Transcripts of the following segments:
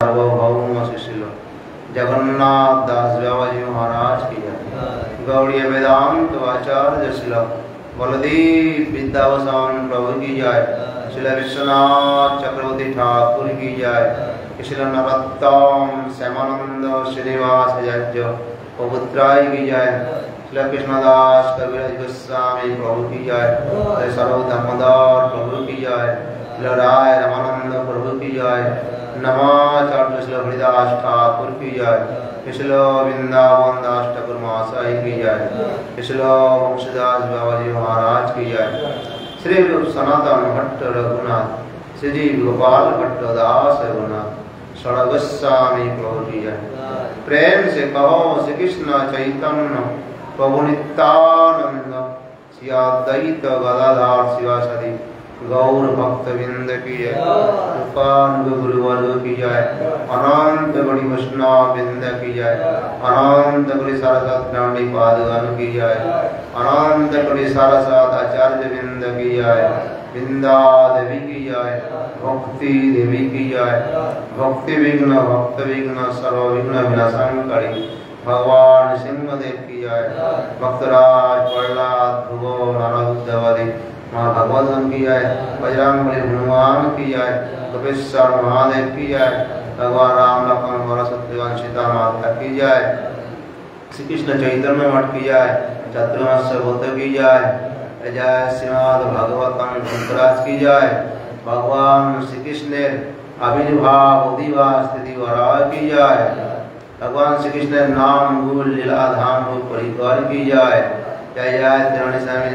सार्वभौम शिशिल जगन्नाथ दास बाबाजी महाराज की जय। गौड़ीय वेदांत आचार्य शिल बलदेव विद्यावसान प्रभु की जय। शिल विश्वनाथ चक्रवर्ती ठाकुर की जय। शिल नरोत्तम श्यामानंद श्रीनिवास जय पवित्राय की जय। शिल कृष्णदास कविराज गोस्वामी प्रभु की जय। सर्वधर्मदार प्रभु की जय। शिल राय रामानंद प्रभु की जय। नमाचार्य शिल हरिदास ठाकुर की जय। शिल वृंदावन दास ठाकुर महाशय की जय। शिल वंशदास बाबाजी महाराज की जय। श्री रूप सनातन भट्ट रघुनाथ श्री जी गोपाल भट्ट दास रघुनाथ षड़ गोस्वामी प्रभु की जय। प्रेम से कहो श्री कृष्ण चैतन्य प्रभु नित्यानंद श्री अद्वैत गदाधर शिवासादि गौर भक्त विंद की जय। कृपानुग गुरुवर्ग की जय। अनंत बड़ी वैष्णव विंद की जय। अनंत बड़ी सारसात नाडी पादगण की जय। अनंत बड़ी सारसात आचार्य विंद की जय। विंदा देवी की जय। भक्ति देवी की जय। भक्ति विघ्न भक्त विघ्न सर्व विघ्न विनाशंकरी भगवान सिंहदेव की जय। भक्तराज प्रहलाद भुगो नारदवदी माँ भगवतन की जय। बजरंगबली हनुमान की जय। कपिश्वर महादेव की जय। भगवान राम लक्ष्मण भरत शत्रुघ्न सीता माता की जय। श्री कृष्ण चैतन्य मठ की जय। चतुर्मास्य बुद्ध की जय। जय श्रीमद् भागवतम शंकराज की जय। भगवान श्री कृष्ण आविर्भाव उदिवा स्थिति वराह की जय। भगवान श्री कृष्ण नाम गुल लीला धाम परिकर की जय। जय जय त्रिवेणी स्वामी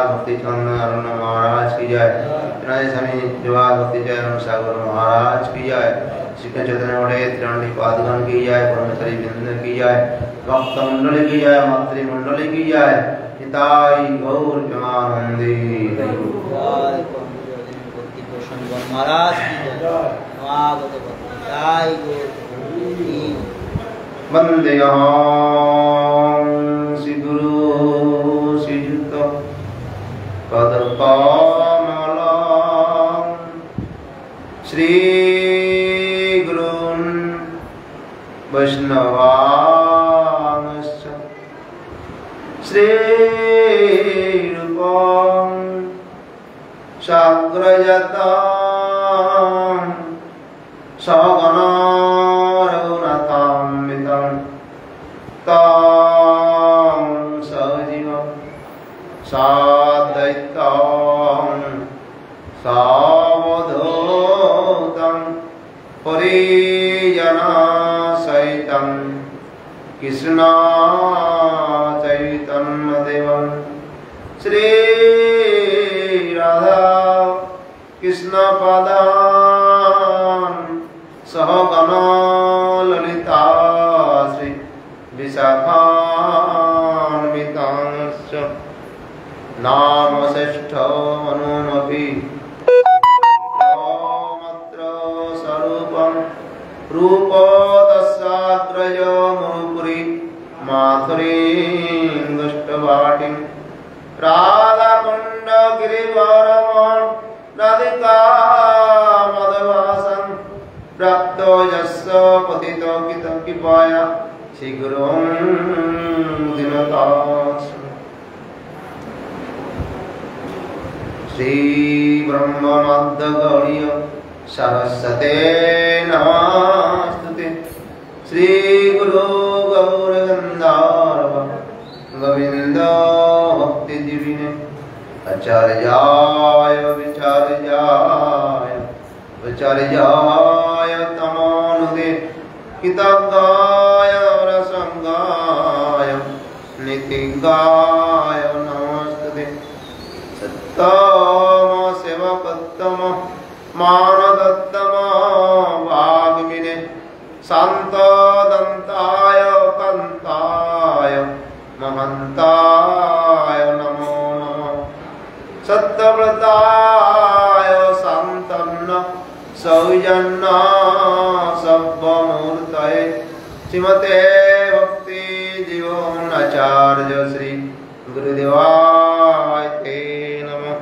भक्ति चंद्र अरुण महाराज की जय। त्रिवेणी स्वामी जवाहर भक्ति जय सागर महाराज की जय। श्री कृष्ण चैतन्य बड़े त्रिवेणी पादगण की जय। परमेश्वरी बिंद की जय। भक्त मंडली की जय। मातृ मंडली की जय। हिताई गौर प्रेमानंदी महाराज की जय। वंदे श्री गुरु श्रीयुत पदकमलं श्री गुरून् वैष्णवांश्च श्री रूपं साग्रजातं सगण साद्वैतं सावधूतं परिजनसहितं कृष्ण चैतन्यदेवं श्री राधा कृष्ण पादान् सहगण ललिता श्री विशाखान्वितांश्च नाम श्रेष्ठ मनोमपि मात्र स्वरूपं रूप तस्याग्रज मुपुरी माथुरीं दुष्टवाटिं राधाकुण्ड गिरिवरमं राधिका मदवासं प्राप्तो यस्य पतितो कृपाया श्रीगुरुं दिनतास् श्री ब्रह्मनाथ गौड़ीय सरस्वते नमस्तुते। श्री गुरु गौर गंधर्व गोविंद भक्ति दिविने आचार्याय विचार्याय तमोनुदे कृतज्ञाय रसंगाय नितिगाय नमस्ते। सत्तम सेवकत्तम मानदत्तम वाग्मिने शान्तदन्ताय कान्ताय महन्ताय नमो नमः। सत्यव्रताय शान्तन्न सौजन्य सब्बमूर्तये श्रीमते भक्ति जीवनाचार्य श्री गुरुदेवाय ते नमः।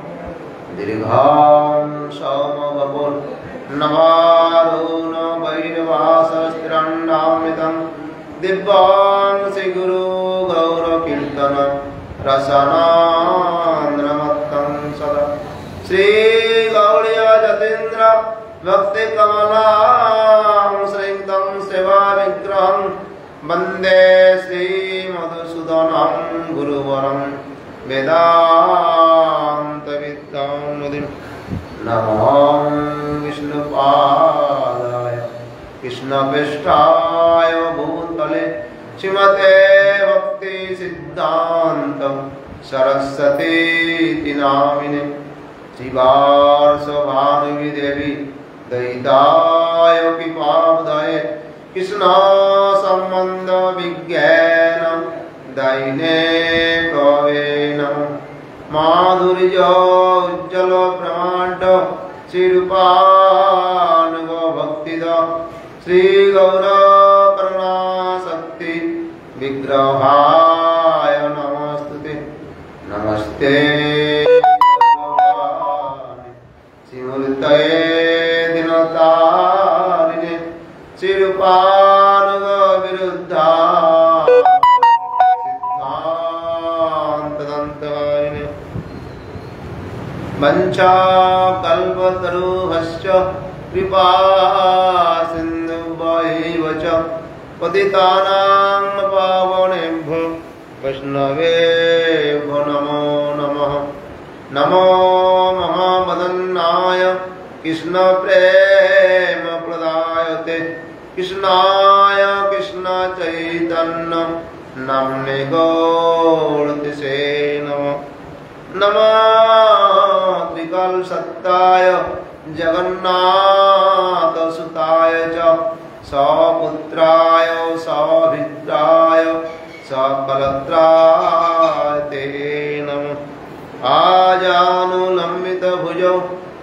दीर्घां सौम बपुर नवारुण भैरवा दिव्यांशि गुरु गौर कीर्तन रसनान्द्रमत्तं सदा श्री गौड़ीय जतीन्द्र भक्ति कमलां श्रीतं सेवा विग्रहं वन्दे श्री मधुसूदनं गुरुवरं वेदांत विद्यामुदिं नमो विष्णुपादाय कृष्णपृष्ठाय भूतले श्रीमते भक्ति सिद्धांत सरस्वती नामिने श्रीवार्ष भानुवी देवी दयिताय कृपाबुधाय कृष्ण संबंध विज्ञान दायिने प्रवेण माधुर्य उज्ज्वल ब्रह्मांड श्रीरूपानुग भक्तिद श्री गौर करुणा शक्ति विग्रहाय नमस्ते नमस्ते श्रीमूर्तये दिनतारिणे श्रीरूपानुग विरुद्धा सिद्धान्तदन्तकारिणे वंशाकल्पतरुभ्यश्च कृपा सिन्धुभ्यैव च पतितानां पावनेभ्यो वैष्णवेभ्यो नमो नमः नमो महामदन्नाय कृष्णप्रेमप्रदायते कृष्णाय कृष्णचैतन्य नाम्ने गौरतिसे नमः नमः त्रिकालसत्ताय जगन्नाथसुताय च सपुत्राय सभित्राय सकलत्राय ते नमः आजानुलम्बितभुजौ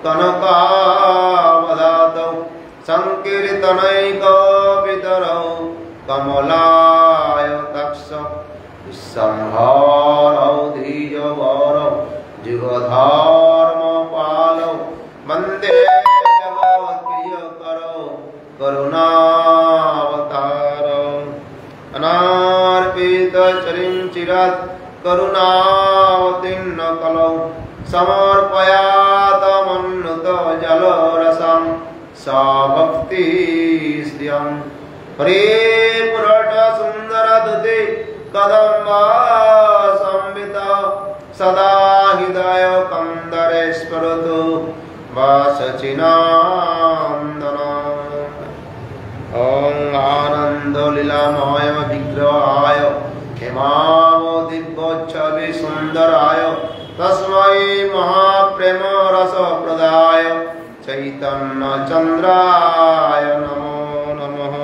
कनकावदातौ संकीर्तनैकपितरौ कमलाय तक्ष संहारौ धीजवरौ जुगधर्मपालौ वन्दे जगत्प्रियकरौ करुणावतारौ अनार्पितचरिं चिरात् करुणावतीर्ण कलौ समर्पयातमन्नुत जलरसं सभक्ति श्रियं हरे पुरट सुन्दरदुते कदम्बा संवित सदा हृदय कंदरे स्फुरतु वासचिनान्दन ॐ आनन्दलीलामय विग्रहाय हेमावदिव्योच्छवि सुन्दराय तस्मै महाप्रेम रसप्रदाय चैतन्यचन्द्राय नमो नमः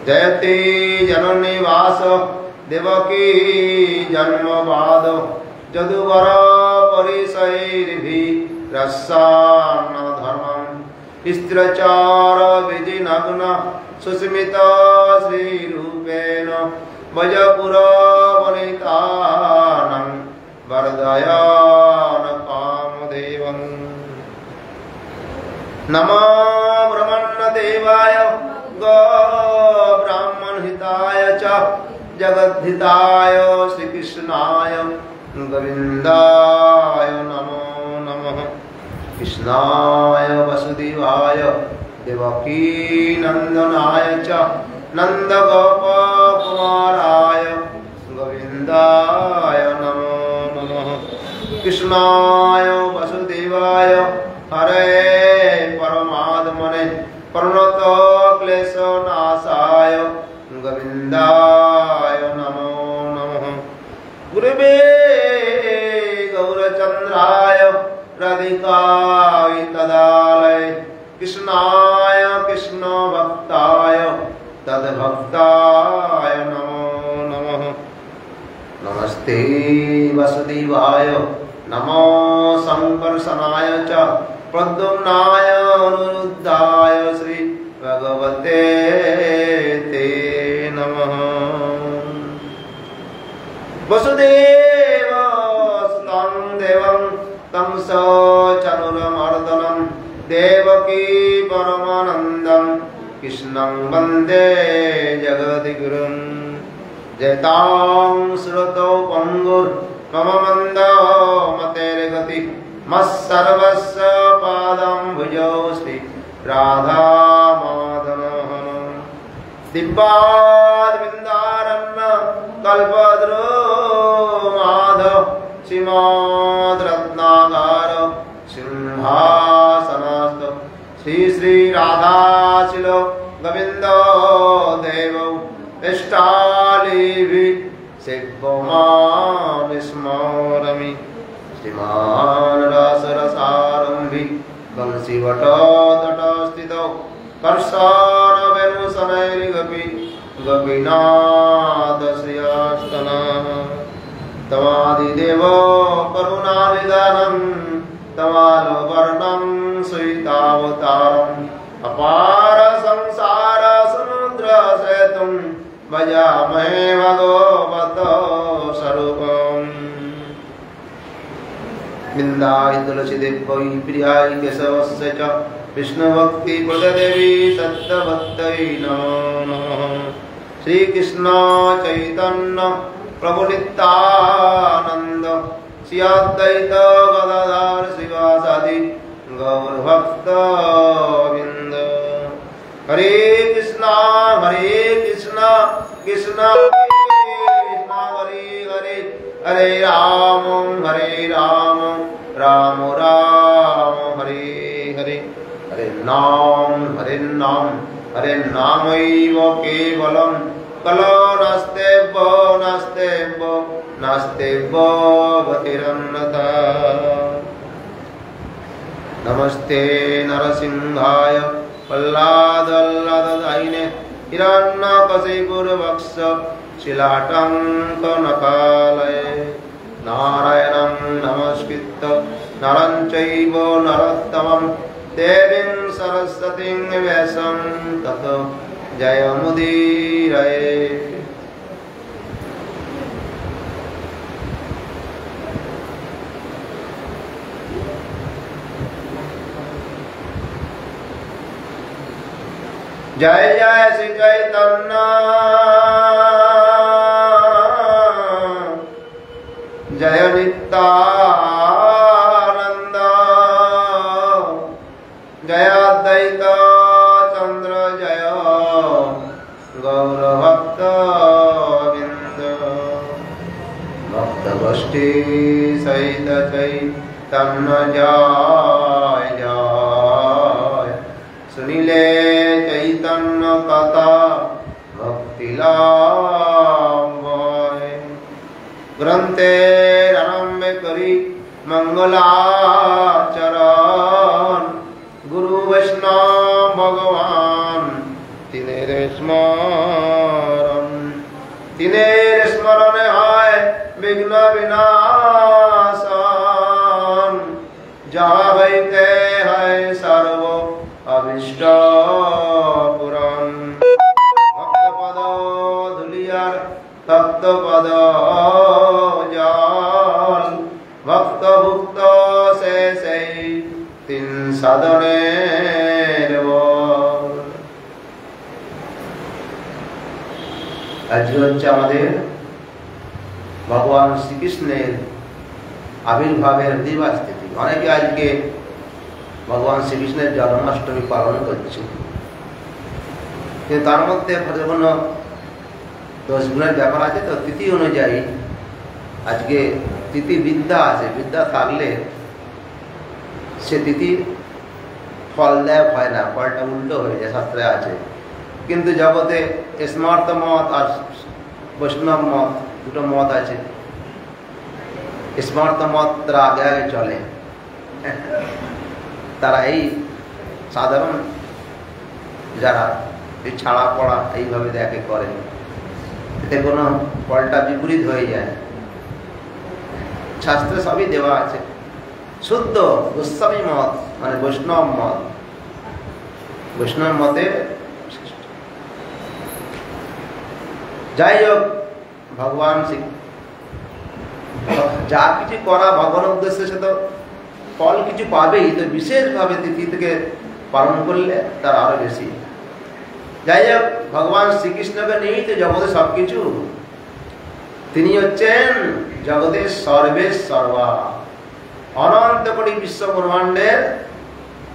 जयति जननिवास देवकी जन्मवाद जदुवर परिसैर्भिरस्सान्न धर्मं स्त्रीचार विधिनग्न सुस्मित श्रीरूपेण वजपुर वनितानं वरदयान कामदेवं नमो ब्रह्मण्यदेवाय गोब्राह्मणहिताय च जगद्धिताय श्रीकृष्णाय गोविन्दाय नमो नमः कृष्णाय वसुदेवाय देवकीनन्दनाय च नन्दगोपकुमाराय गोविन्दाय नमो नमः कृष्णाय वसुदेवाय हरे परमात्मने प्रणतक्लेशनाशाय गोविन्दाय नमो नमः गुरुवे गौरचन्द्राय राधिकाय तदालय कृष्णाय कृष्णभक्ताय तद्भक्ताय नमो नमः नमस्ते वसुदेवाय नमो संकर्षणाय च प्रद्युम्नाय अनिरुद्धाय श्री भगवते ते नमः वसुदेव सुतं देवं तं स चनुरमर्दनं देवकी परमानन्दं कृष्णं वन्दे जगद्गुरुं जयतां श्रुतौ पङ्गुर्मम मन्दो मतेर्गति मत्सर्वस्य पादाम्बुजौ श्री राधामाधवः दिव्याद्विन्दारण्य कल्पद्रो माधव श्रीमद्रत्नागार सिंहासनस्थ श्री श्री राधाशिल गोविंद देव इष्टालिभि सेव्यमान् स्मरामि श्रीमान् रसरसारम्भि वंशीवटतटस्थितौ कर्षणवेणुशनैर्गपि गोपीनाथ श्रियस्तनः तवादिदेव करुणानिधानं तवालोवर्णं सुवितावतारम् अपार संसार समुद्र सेतुं भजामहे भगवत स्वरूपम् बिन्दाय तुलसी देवै प्रियाय केशवस्य च विष्णुभक्ति प्रददेवी तत्तवत्तै नमो नमः श्रीकृष्ण चैतन्य प्रभु नित्यानंद श्री अद्वैत गदाधर शिवासादि गौरभक्त वृंद हरे कृष्णा कृष्ण कृष्ण हरे हरे हरे राम राम राम हरे हरे हरे नाम हरे केवलम कलो नास्तेव्यो गतिरन्यथा नमस्ते नरसिंहाय प्रह्लादल्लददायिने हिरण्यकशिपुर्वक्ष शिलाटङ्कनकालये नारायणं नमस्कृत्य नरं चैव नरोत्तमं देवीं सरस्वतीं व्यासं ततो जयमुदीरये जय जय श्री चैतन्य जय नित्यानंद जय अद्वैत चंद्र जय गौरभक्त वृंद भक्त गोष्ठी सहित चैतन्य जय जय सुनिले चैतन्य कथा भक्ति लाभ ग्रंथे आरंभ करी मंगलाचरण गुरु वैष्णव भगवान तिनेर स्मरण है विघ्न विनाशन जहाँ बैठे है सर्व अभिष्ट पुराण भक्त पद धुलियार तप्त पद जाल भक्त भुक्त से तीन साधने আজকে হচ্ছে আমাদের ভগবান শ্রীকৃষ্ণের আবির্ভাবের দিবস তিথি। অনেকে আজকে ভগবান শ্রীকৃষ্ণের জন্মাষ্টমী পালন করছে, কিন্তু তার মধ্যে কোনো দোষগুণের ব্যাপার আছে। তো তিথি অনুযায়ী আজকে তিথি বিদ্যা আছে, বিদ্যা থাকলে সে তিথি ফল দেয় হয় না, ফলটা উল্টো হয়ে যায়, শাস্ত্রে আছে। কিন্তু জগতে স্মার্ত মত আর বৈষ্ণব মত দুটো মত আছে। স্মার্ত মত তারা আগে আগে চলে, তারা এই সাধারণ যারা এই ছাড়া পড়া এইভাবে দেখে করে, এতে কোনো ফলটা বিপরীত হয়ে যায়। শাস্ত্রে সবই দেওয়া আছে। শুদ্ধ গোস্বামী মত মানে বৈষ্ণব মত, বৈষ্ণব মতে যাই হোক ভগবান যা কিছু করা ভগবানের উদ্দেশ্যে সে তো ফল কিছু পাবেই, তো বিশেষভাবে তিথি থেকে পালন করলে তার আরো বেশি। যাই হোক, ভগবান শ্রীকৃষ্ণকে নিয়েই তো জগতে সবকিছু। তিনি হচ্ছেন জগতের সর্বেশ্বর্বা, অনন্ত কোটি বিশ্ব ব্রহ্মাণ্ডের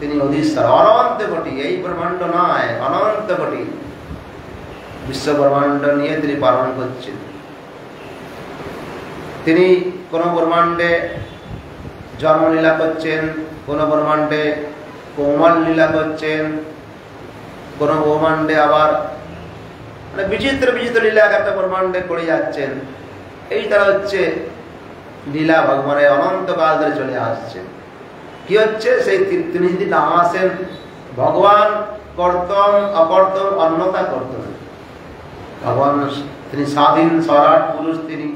তিনি অধীশ্বর। অনন্ত কোটি, এই ব্রহ্মাণ্ড নয়, অনন্ত কোটি বিশ্ব ব্রহ্মাণ্ড নিয়ে তিনি পালন করছেন। তিনি কোন ব্রহ্মাণ্ডে জন্মলীলা করছেন, কোন ব্রহ্মাণ্ডে কৌমাল লীলা করছেন, কোন ব্রহ্মাণ্ডে আবার মানে বিচিত্র বিচিত্র লীলা একটা ব্রহ্মাণ্ডে করে যাচ্ছেন। এই তারা হচ্ছে লীলা ভগবানের অনন্তকাল ধরে চলে আসছে। কি হচ্ছে, সেই তিনি যদি না আসেন, ভগবান কর্তম অকর্তম অন্যতা করতেন। ভগবান তিনি স্বাধীন স্বরাট পুরুষ, তিনি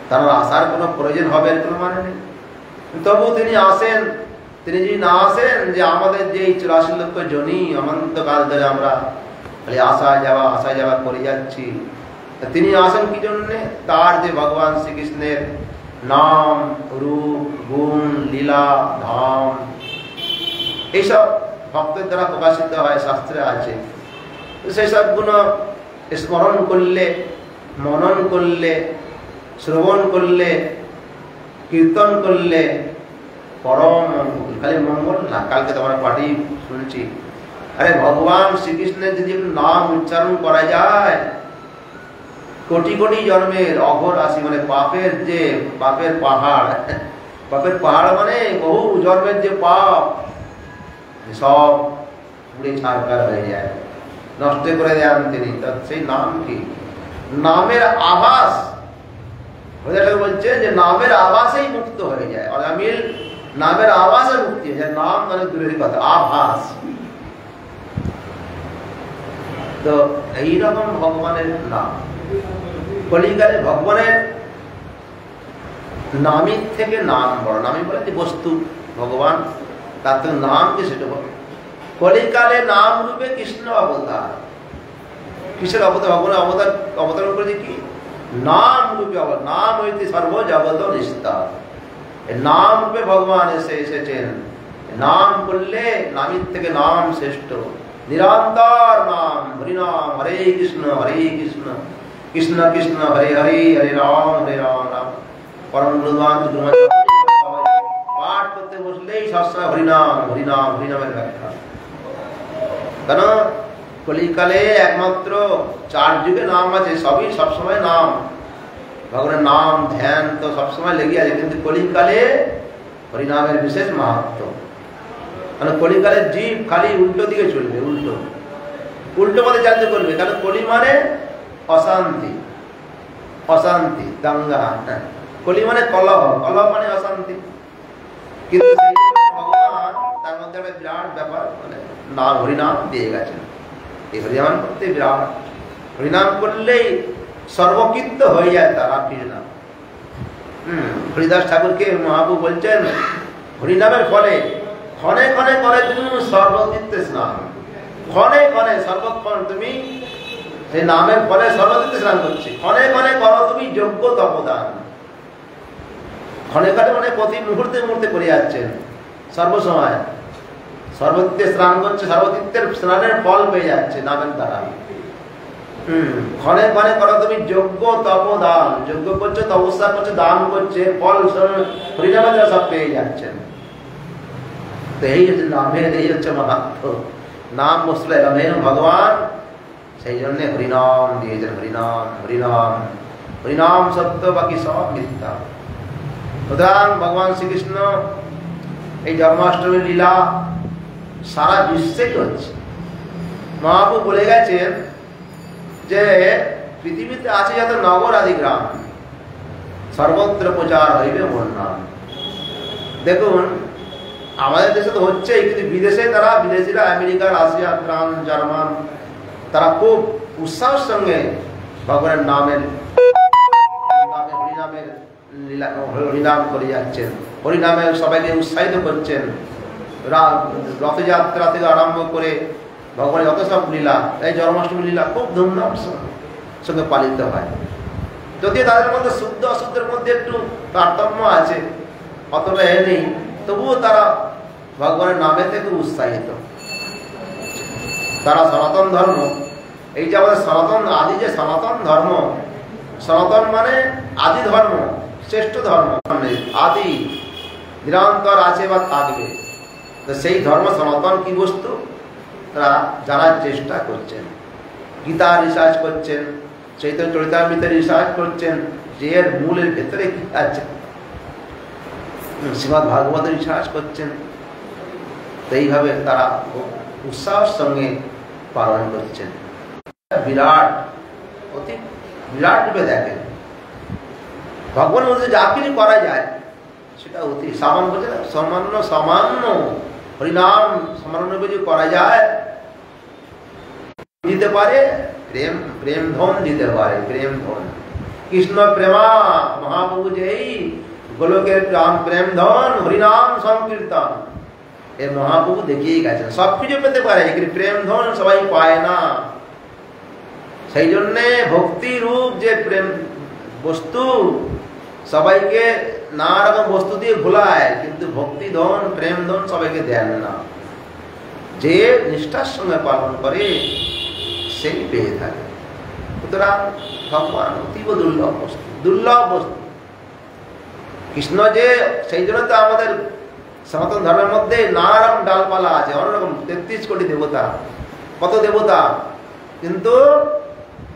তার আসার কোনো প্রয়োজন হবে এর কোনো মানে নেই। তবু তিনি আসেন। তিনি যদি না আসেন, যে আমাদের যে 84 লক্ষ জনি অনন্তকাল ধরে আমরা খালি আসা যাওয়া করে যাচ্ছি, তিনি আসেন কি জন্যে? তার যে ভগবান শ্রীকৃষ্ণের নাম, রূপ, গুণ, লীলা, ধাম, এইসব ভক্তের দ্বারা প্রকাশিত হয়, শাস্ত্রে আছে। সেই সবগুলো স্মরণ করলে, মনন করলে, শ্রবণ করলে, কীর্তন করলে পরম মঙ্গল। খালি মঙ্গল না, কালকে তোমার পাঠই শুনছি, আরে ভগবান শ্রীকৃষ্ণের যদি নাম উচ্চারণ করা যায়, কোটি কোটি জন্মের অঘর রাশি মানে পাপের যে পাপের পাহাড়, পাপের পাহাড় মানে বহু জন্মের যে পাপ সব পুড়ে ছাড়কার হয়ে যায়, নষ্ট করে দেন তিনি। সেই নাম কি? নামের আভাস বলছে যে নামের আভাসেই মুক্ত হয়ে যায়। অজামিল নামের আভাসে মুক্তি হয়ে যায়। নাম মানে দূরের কথা, আভাস। তো এইরকম ভগবানের নাম। কলিকালে ভগবানের নামের থেকে নাম বড়। নামই বলে যে বস্তু ভগবান, তার থেকে নাম কি সেটা বল। কলিকালে নাম রূপে কৃষ্ণ অবতার। কিসের অবতার? ভগবানের অবতার করেছে কি? নাম রূপে অবতার। নাম হইতে সর্বজগত নিস্তার। নাম রূপে ভগবান এসেছেন। নাম করলে নামের থেকে নাম শ্রেষ্ঠ। নিরন্তর নাম, হরিনাম, হরে কৃষ্ণ কৃষ্ণ কৃষ্ণ হরে হরে, হরে রাম রাম। পরম গুরুবান পাঠ করতে বসলেই সবসময় হরিনাম হরিনাম হরিনামের ব্যাখ্যা। কেন? কলিকালে একমাত্র 4 যুগে নাম আছে, সবই সবসময় নাম। ভগবানের নাম ধ্যান তো সবসময় লেগে আছে, কিন্তু কলিকালে হরিনামের বিশেষ মাহাত্ম। কারণ কলিকালের জীব খালি উল্টো দিকে চলবে, উল্টো পথে চালিত করবে। কারণ কলি মানে অশান্তি, অশান্তি, দাঙ্গা। কলি মানে কলহ, কলহ মানে অশান্তি। কিন্তু ভগবান তার মধ্যে একটা বিরাট ব্যাপার, মানে নাম হরিনাম দিয়ে গেছেন। এই হরিনাম করতে বিরাট, হরিনাম করলেই সর্বকৃত্য হয়ে যায় তারা হরিনাম। হরিদাস ঠাকুরকে মহাপ্রভু বলছেন, হরিনামের ফলে ক্ষণে ক্ষণে করে তুমি সর্বতীর্থে স্নান। ক্ষণে ক্ষণে সর্বক্ষণ তুমি সেই নামের ফলে সর্বতীর্থে স্নান করছি। ক্ষণে ক্ষণে করো তুমি যোগ্য তপদান। ক্ষণে ক্ষণে মানে প্রতি মুহূর্তে মুহূর্তে করে যাচ্ছেন, সর্বসময় সর্বতীর্থে স্নান করছে, সর্বতীর্থের স্নানের ফল পেয়ে যাচ্ছে নামের দ্বারা। ক্ষণে ক্ষণে করো তুমি যোগ্য তপদান। যোগ্য করছে, তপস্যা করছে, দান করছে, ফল হরিনামের দ্বারা সব পেয়ে যাচ্ছেন। তো এই হচ্ছে নামের, এই হচ্ছে মাহাত্ম্য। নাম বস্তু এলামেন ভগবান, সেই জন্য হরিনাম দিয়েছেন। হরিনাম হরিনাম হরিনাম সত্য, বাকি সব মিথ্যা। সুতরাং ভগবান শ্রীকৃষ্ণ এই জন্মাষ্টমীর লীলা সারা বিশ্বেই হচ্ছে। মহাপ্রভু বলে গেছেন যে পৃথিবীতে আছে যত নগর আদি গ্রাম, সর্বত্র প্রচার হইবে মোর নাম। দেখুন আমাদের দেশে তো হচ্ছেই, কিন্তু বিদেশে তারা, বিদেশিরা আমেরিকা, রাশিয়া, ফ্রান্স, জার্মান, তারা খুব উৎসাহের সঙ্গে ভগবানের নামের হরিনামের লীলা, হরিনাম করে যাচ্ছেন। হরিনামে সবাইকে উৎসাহিত করছেন। রথযাত্রা থেকে আরম্ভ করে ভগবানের যত সব লীলা, এই জন্মাষ্টমী লীলা খুব ধুমধাম সঙ্গে পালিত হয়। যদিও তাদের মধ্যে শুদ্ধ অশুদ্ধের মধ্যে একটু তারতম্য আছে, অতটা নেই, তবুও তারা ভগবানের নামে থেকে উৎসাহিত। তারা সনাতন ধর্ম, এই যে আমাদের সনাতন আদি যে সনাতন ধর্ম, সনাতন মানে আদি ধর্ম, শ্রেষ্ঠ ধর্ম, আদি নিরন্তর আছে বা থাকবে। তো সেই ধর্ম সনাতন কি বস্তু তারা জানার চেষ্টা করছেন, গীতা রিসার্চ করছেন, চৈতন্য চরিতামৃতে রিসার্চ করছেন যে এর মূলের ভেতরে কি আছে, শ্রীমদ্ ভাগবত রিসার্চ করছেন। তো এইভাবে তারা উৎসাহের সঙ্গে পালন করছেন। বিরাট, অতি বিরাট রূপে দেখেন ভগবানের মধ্যে যা কিছু করা যায় সেটা অতি সামান্য, বলছে না সামান্য সামান্য হরিনাম সামান্য কিছু করা যায়, দিতে পারে প্রেম, প্রেম ধন দিতে পারে, প্রেম ধন। কৃষ্ণ প্রেমা মহাপ্রভু যেই গোলকের প্রেম ধন হরিনাম সংকীর্তন, এ মহাপ্রভু দেখিয়ে গেছেন। সবকিছু পেতে পারে কিন্তু প্রেম ধন সবাই পায় না। সেই জন্যে ভক্তি রূপ যে প্রেম বস্তু সবাইকে নানা রকম বস্তু দিয়ে ভোলায়, কিন্তু ভক্তি ধন প্রেম ধন সবাইকে দেন না। যে নিষ্ঠার সঙ্গে পালন করে সেই পেয়ে থাকে। সুতরাং ভগবান অতীব দুর্লভ বস্তু, দুর্লভ বস্তু কৃষ্ণ। যে সেই জন্য তো আমাদের সনাতন ধর্মের মধ্যে নানা রকম ডালপালা আছে, অনেক রকম 33 কোটি দেবতা, কত দেবতা, কিন্তু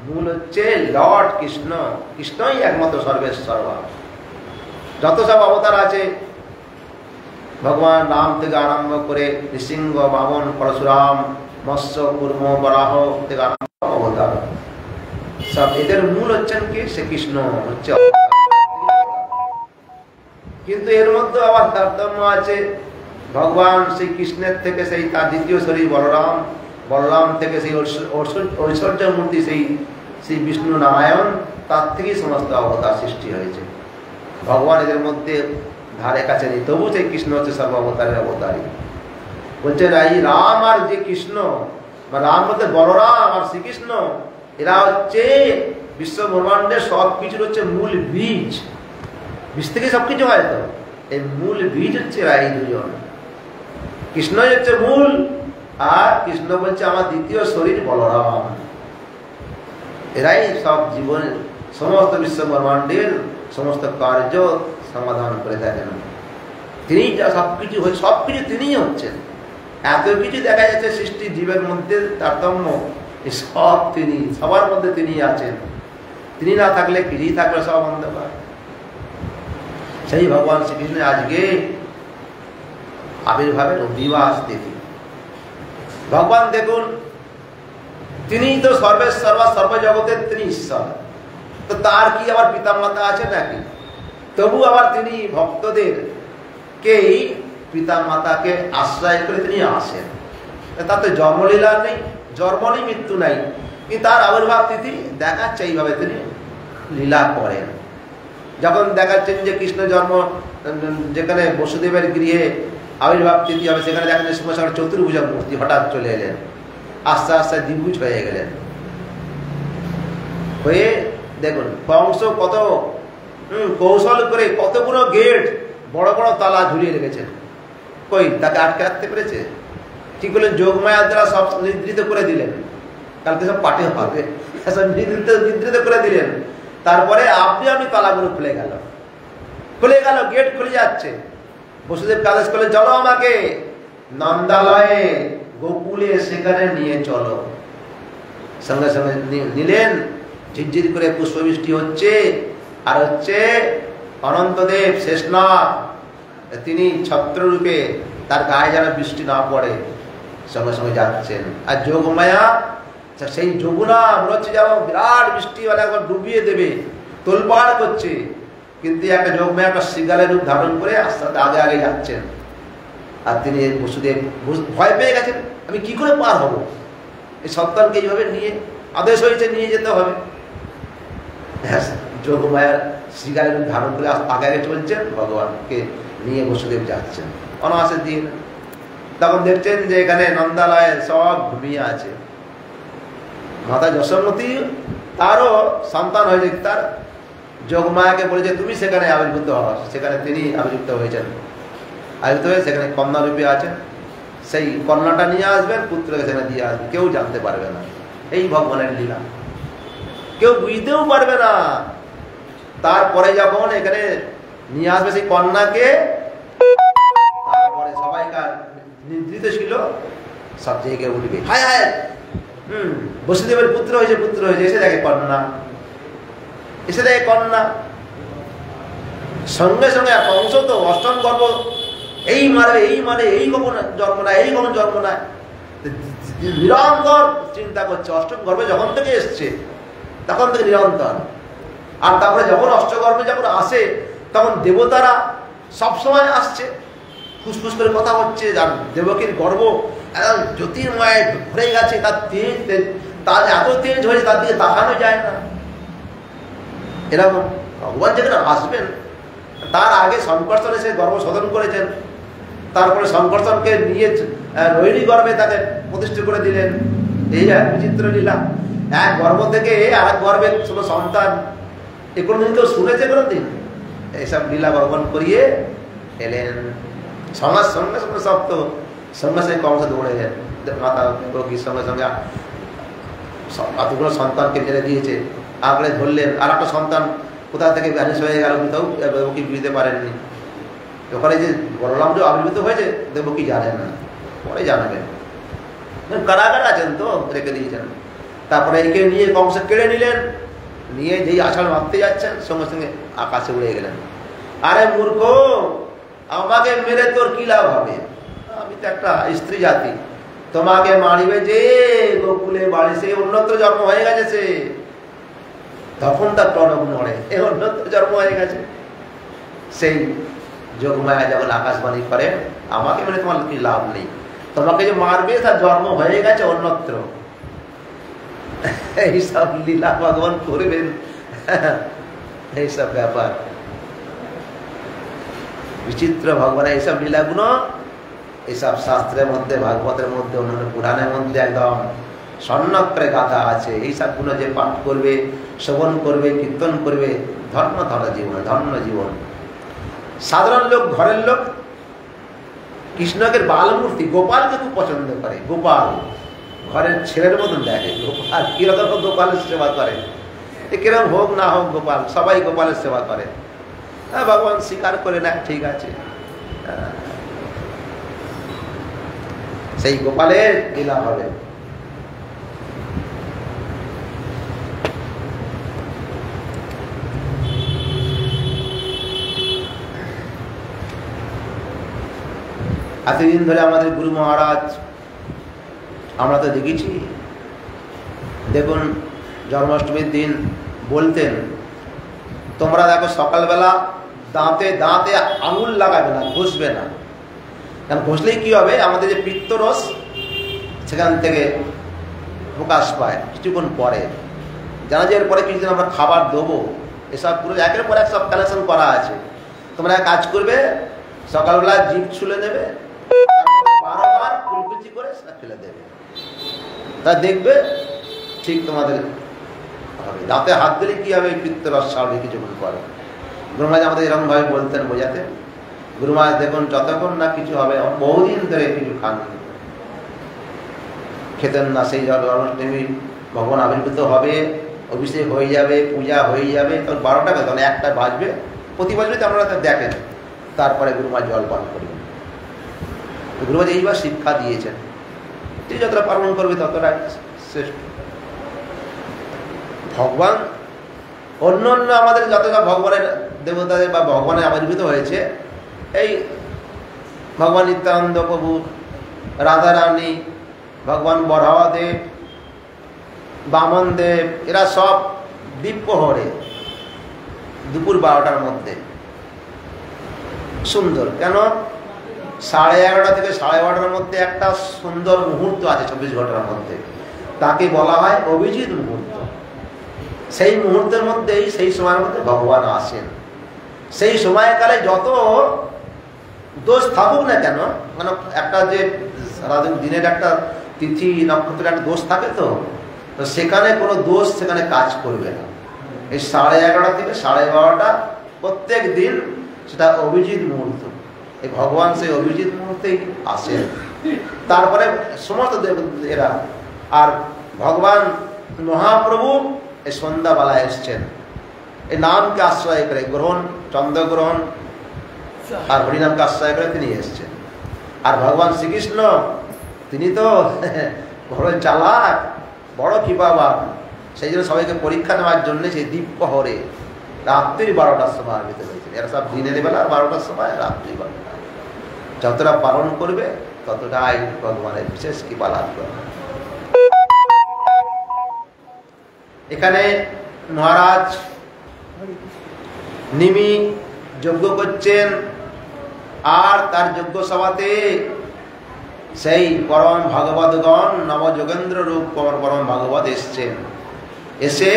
মূল হচ্ছে লর্ড কৃষ্ণ। কৃষ্ণই একমাত্র সর্বেশ্বর্বা। যত সব অবতার আছে ভগবান রাম থেকে আরম্ভ করে নৃসিংহ, বামন, পরশুরাম, মৎস্য, কুর্ম, বরাহ থেকে আরম্ভ অবতার, সব এদের মূল হচ্ছেন কি সে কৃষ্ণ হচ্ছে। কিন্তু এর মধ্যে আবার তারতম্য আছে। ভগবান শ্রী কৃষ্ণের থেকে সেই তার দ্বিতীয় শরীর বলরাম, বলরাম থেকে সেই ঐশ্বর্য মূর্তি সেই শ্রী বিষ্ণু নারায়ণ, তার থেকেই সমস্ত অবতার সৃষ্টি হয়েছে। ভগবান এদের মধ্যে ধারে কাছে নেই, তবু সেই কৃষ্ণ হচ্ছে সর্ব অবতারের অবতারী। বলছেন এই রাম আর যে কৃষ্ণ, বা রাম বলতে বলরাম আর শ্রীকৃষ্ণ, এরা হচ্ছে বিশ্ব ব্রহ্মাণ্ডের সব কিছুর হচ্ছে মূল বীজ। বীজ থেকে সবকিছু হয়। তো এই মূল বীজ হচ্ছে এরা, এই দুজন। কৃষ্ণই হচ্ছে মূল, আর কৃষ্ণ বলছে আমার দ্বিতীয় শরীর বলরাম। এরাই সব জীবনের সমস্ত বিশ্ব ব্রহ্মাণ্ডের সমস্ত কার্য সমাধান করে থাকেন। তিনি যা সবকিছু সবকিছু তিনিই হচ্ছেন। এত কিছু দেখা যাচ্ছে সৃষ্টি জীবের মধ্যে তারতম্য, সব তিনি, সবার মধ্যে তিনি আছেন। তিনি না থাকলে কিছুই থাকলে সব অন্ধকার। সেই ভগবান শ্রীকৃষ্ণের আজকে আবির্ভাবের দিবস তিথি। ভগবান দেখুন, তিনি তো সর্বেশ্বর্বা, সর্বজগতের তিনি ঈশ্বর। তো তার কি আবার পিতামাতা আছে নাকি? তবু আবার তিনি ভক্তদেরকেই পিতামাতাকে আশ্রয় করে তিনি আসেন। তাতে জন্মলীলা নেই, জন্ম নেই, মৃত্যু নাই, কিন্তু তার আবির্ভাব তিথি দেখাচ্ছে এইভাবে তিনি লীলা করেন। যখন দেখাচ্ছেন যে কৃষ্ণ জন্ম, যেখানে বসুদেবের গৃহে আবির্ভাব তিথি হবে, সেখানে দেখেন সঙ্গে চতুর্ভুজা মূর্তি হঠাৎ চলে এলেন, আস্তে আস্তে দ্বিভুজ হয়ে গেলেন। হয়ে দেখুন কংস কত কৌশল করে কতগুলো গেট, বড় বড় তালা ঝুলিয়ে রেখেছেন, কই তাকে আটকে রাখতে পেরেছে? ঠিক করলেন যোগমায়ার দ্বারা সব নিদ্রিত করে দিলেন, কালকে সব পাঠে হবে, সব নিদ্রিত করে দিলেন। তারপরে আপনি তালাগুলো খুলে গেল, গেট খুলে যাচ্ছে। বসুদেব আদেশ করলেন চলো আমাকে নন্দালয়ে গোকুলে সেখানে নিয়ে চলো। সঙ্গে সঙ্গে নিলেন, ঝিরঝির করে পুষ্পবৃষ্টি হচ্ছে। আর হচ্ছে অনন্তদেব শেষনাথ, তিনি ছত্ররূপে, তার গায়ে যেন বৃষ্টি না পড়ে সঙ্গে সঙ্গে যাচ্ছেন। আর যোগমায়া সেই যমুনা মনে হচ্ছে যেন বিরাট বৃষ্টিওয়ালা একবার ডুবিয়ে দেবে, তোলপাড় করছে, কিন্তু একটা যোগমায়া একটা শৃগালের রূপ ধারণ করে আস্তে আস্তে আগে আগে যাচ্ছেন। আর তিনি বসুদেব ভয় পেয়ে গেছেন, আমি কি করে পার হব? এই সন্তানকে এইভাবে নিয়ে আদেশ হয়েছে নিয়ে যেতে হবে। যোগমায়ার শৃগালের রূপ ধারণ করে আগে আগে চলছেন, ভগবানকে নিয়ে বসুদেব যাচ্ছেন অনায়াসের দিন। তখন দেখছেন যে এখানে নন্দালয়ে সব ঘুমিয়ে আছে। মাতা যশোমতী তারও সন্তান হয়েছে, তার যোগমায়াকে বলেছে তুমি সেখানে আবির্ভূত হও। সেখানে তিনি আবির্ভূত হয়েছেন, আবির্ভূত হয়ে সেখানে কন্যারূপে আছেন। সেই কন্যাটা নিয়ে আসবেন, পুত্রকে সেখানে দিয়ে আসবেন, কেউ জানতে পারবে না। এই ভগবানের লীলা, কেউ বুঝতেও পারবে না। তারপরে যখন এখানে নিয়ে আসবে সেই কন্যাকে, তারপরে সবাইকার নির্দিষ্ট ছিল, সব জায়গায় উঠবে, হায় হায় বসুদেবের পুত্র হয়েছে, পুত্র হয়েছে, এসে দেখে কন্যা, এসে দেখে কন্যা। সঙ্গে সঙ্গে কংস তো অষ্টম গর্ভ, এই মারবে, এই মানে, এই কখন জন্ম নেয়, এই কখন জন্ম নেয়, নিরন্তর চিন্তা করছে। অষ্টম গর্ভে যখন থেকে এসছে তখন থেকে নিরন্তর। আর তারপরে যখন অষ্টগর্ভে যখন আসে, তখন দেবতারা সবসময় আসছে, ফুসফুস করে কথা হচ্ছে। আর দেবকীর গর্ভ একদম জ্যোতির্ময় ভরে গেছে, তার তেজ, তার এত তেজ হয়েছে তার দিকে তাকানো যায় না। এরকম ভগবান যেখানে আসবেন, তার আগে শঙ্কর্ষণ এসে গর্ভ শোধন করেছেন, তারপরে শঙ্কর্ষণকে নিয়ে রোহিণী গর্ভে তাকে প্রতিষ্ঠা করে দিলেন। এই এক বিচিত্র লীলা, এক গর্ভ থেকে আর এক গর্ভে ছোট সন্তান। এ কোনোদিন কেউ শুনেছে কোনোদিন? এইসব লীলা ভগবান করিয়ে এলেন। সঙ্গে সঙ্গে সঙ্গে সব তো সঙ্গে সঙ্গে কংস দৌড়ে মাতা দেবকীর সঙ্গে সঙ্গে এতগুলো সন্তানকে জেলে দিয়েছে, আগলে ধরলেন। আর একটা সন্তান কোথা থেকে ভ্যানিশ হয়ে গেল, তাও দেবকী বুঝতে পারেননি। ওখানে যে বলরাম যে আবির্ভূত হয়েছে, দেবকী জানেন না, পরে জানাবেন। কারাগার আছেন তো, রেখে দিয়েছেন। তারপরে একে নিয়ে কংস কেড়ে নিলেন, নিয়ে যেই আষাঢ় মারতে যাচ্ছেন, সঙ্গে সঙ্গে আকাশে উড়ে গেলেন। আরে মূর্খ, আমাকে মেরে তোর কি লাভ হবে? আমি তো একটা স্ত্রী জাতি, তোমাকে মারিবে যে গোকুলে বাড়ি, সে অন্যত্র জন্ম হয়ে গেছে। সে তখন তার টনক নড়ে, এ অন্যত্র জন্ম হয়ে গেছে। সেই যোগমায়া যখন আকাশবাণী করে, আমাকে মেরে তোমার কি লাভ নেই, তোমাকে যে মারবে তার জন্ম হয়ে গেছে অন্যত্র। এইসব লীলা ভগবান করবেন, এইসব ব্যাপার বিচিত্র। ভগবানের এইসব লীলাগুলো এইসব শাস্ত্রের মধ্যে, ভাগবতের মধ্যে, অন্যান্য পুরাণের মধ্যে একদম স্বর্ণাক্ষরে গাথা আছে। এইসব গুলো যে পাঠ করবে, শ্রবণ করবে, কীর্তন করবে, ধর্ম ধর্ম জীবন, ধন্য জীবন। সাধারণ লোক, ঘরের লোক কৃষ্ণকে বালমূর্তি গোপালকে খুব পছন্দ করে। গোপাল ঘরের ছেলের মতন দেখে। গোপাল কিরকম গোপালের সেবা করে, কিরকম হোক না হোক গোপাল, সবাই গোপালের সেবা করে। হ্যাঁ, ভগবান স্বীকার করে না, ঠিক আছে। সেই গোপালের লীলা হবে। এতদিন ধরে আমাদের গুরু মহারাজ, আমরা তো দেখেছি, দেখুন জন্মাষ্টমীর দিন বলতেন, তোমরা দেখো সকালবেলা দাঁতে দাঁতে আঙুল লাগাবে না, ঘষবে না। কারণ ঘষলেই কি হবে, আমাদের যে পিত্তরস সেখান থেকে প্রকাশ পায় কিছুক্ষণ পরে। জানা যায় এরপরে কিছুদিন আমরা খাবার দেবো, এসব পুরো একের পর এক সব কালেকশন করা আছে। তোমরা কাজ করবে, সকালবেলা জিভ ছুলে নেবে, বারবার কুলকুচি করে সেটা ফেলে দেবে, তা দেখবে ঠিক তোমাদের হবে। দাঁতে হাত দিলে কি হবে, পিত্তরস ছাড়বে কিছুক্ষণ পরে। গুরুমাজ আমাদের এরকম ভাবে বলতেন, বোঝাতেন। গুরুমাজ দেখুন যতক্ষণ না কিছু হবে, বহুদিন ধরে কিছু খান খেতেন না। সেই জন্মাষ্টমী ভগবান আবির্ভূত হবে, অভিষেক হয়ে যাবে, পূজা হয়ে যাবে, তখন 12টা বাজে, তখন 1টা বাজবে, প্রতি বছরই তো আপনারা দেখেন। তারপরে গুরুমা জল পান করবেন। গুরুমা এইবার শিক্ষা দিয়েছেন, যে যতটা পালন করবে ততটাই শ্রেষ্ঠ। ভগবান অন্য অন্য আমাদের যতটা ভগবানের দেবতাদের বা ভগবানের আবির্ভূত হয়েছে, এই ভগবান নিত্যানন্দ প্রভু, রাধারানী, ভগবান বরাহদেব, বামন দেব, এরা সব দ্বীপ্রহরে দুপুর 12টার মধ্যে সুন্দর। কেন 11:30 থেকে 12:30 মধ্যে একটা সুন্দর মুহূর্ত আছে 24 ঘন্টার মধ্যে, তাকে বলা হয় অভিজিৎ মুহূর্ত। সেই মুহূর্তের মধ্যেই, সেই সময়ের মধ্যে ভগবান আসেন। সেই সময়কালে যত দোষ থাকুক না কেন, মানে একটা যে সারাদিন দিনের একটা তিথি নক্ষত্রের একটা দোষ থাকে, তো সেখানে কোনো দোষ সেখানে কাজ করবে না। এই 11:30 থেকে 12:30 প্রত্যেক দিন সেটা অভিজিৎ মুহূর্ত। এই ভগবান সেই অভিজিৎ মুহূর্তেই আসেন। তারপরে সমস্ত এরা, আর ভগবান মহাপ্রভু এই সন্ধ্যাবেলায় এসছেন এই নামকে আশ্রয় করে, গ্রহণ চন্দ্রগ্রহণ আর হরিনামকে আশ্রয় করে তিনি এসছেন। আর ভগবান শ্রীকৃষ্ণ তিনি তো বড় চালাক, বড় কৃপাবান, সেই জন্য সবাইকে পরীক্ষা নেওয়ার জন্য সেই দ্বীপহরে রাত্রির 12টার সময় আবির্ভূত হয়েছে। এরা সব দিনের বেলা 12টার সময়, রাত্রি 12টা। যতটা পালন করবে ততটাই ভগবানের বিশেষ কৃপা লাভ করবে। এখানে মহারাজ নিমি যজ্ঞ করছেন, আর তার যজ্ঞ সভাতে সেই পরম ভাগবতগণ নবযোগেন্দ্র রূপ পরম ভাগবত এসছেন। এসে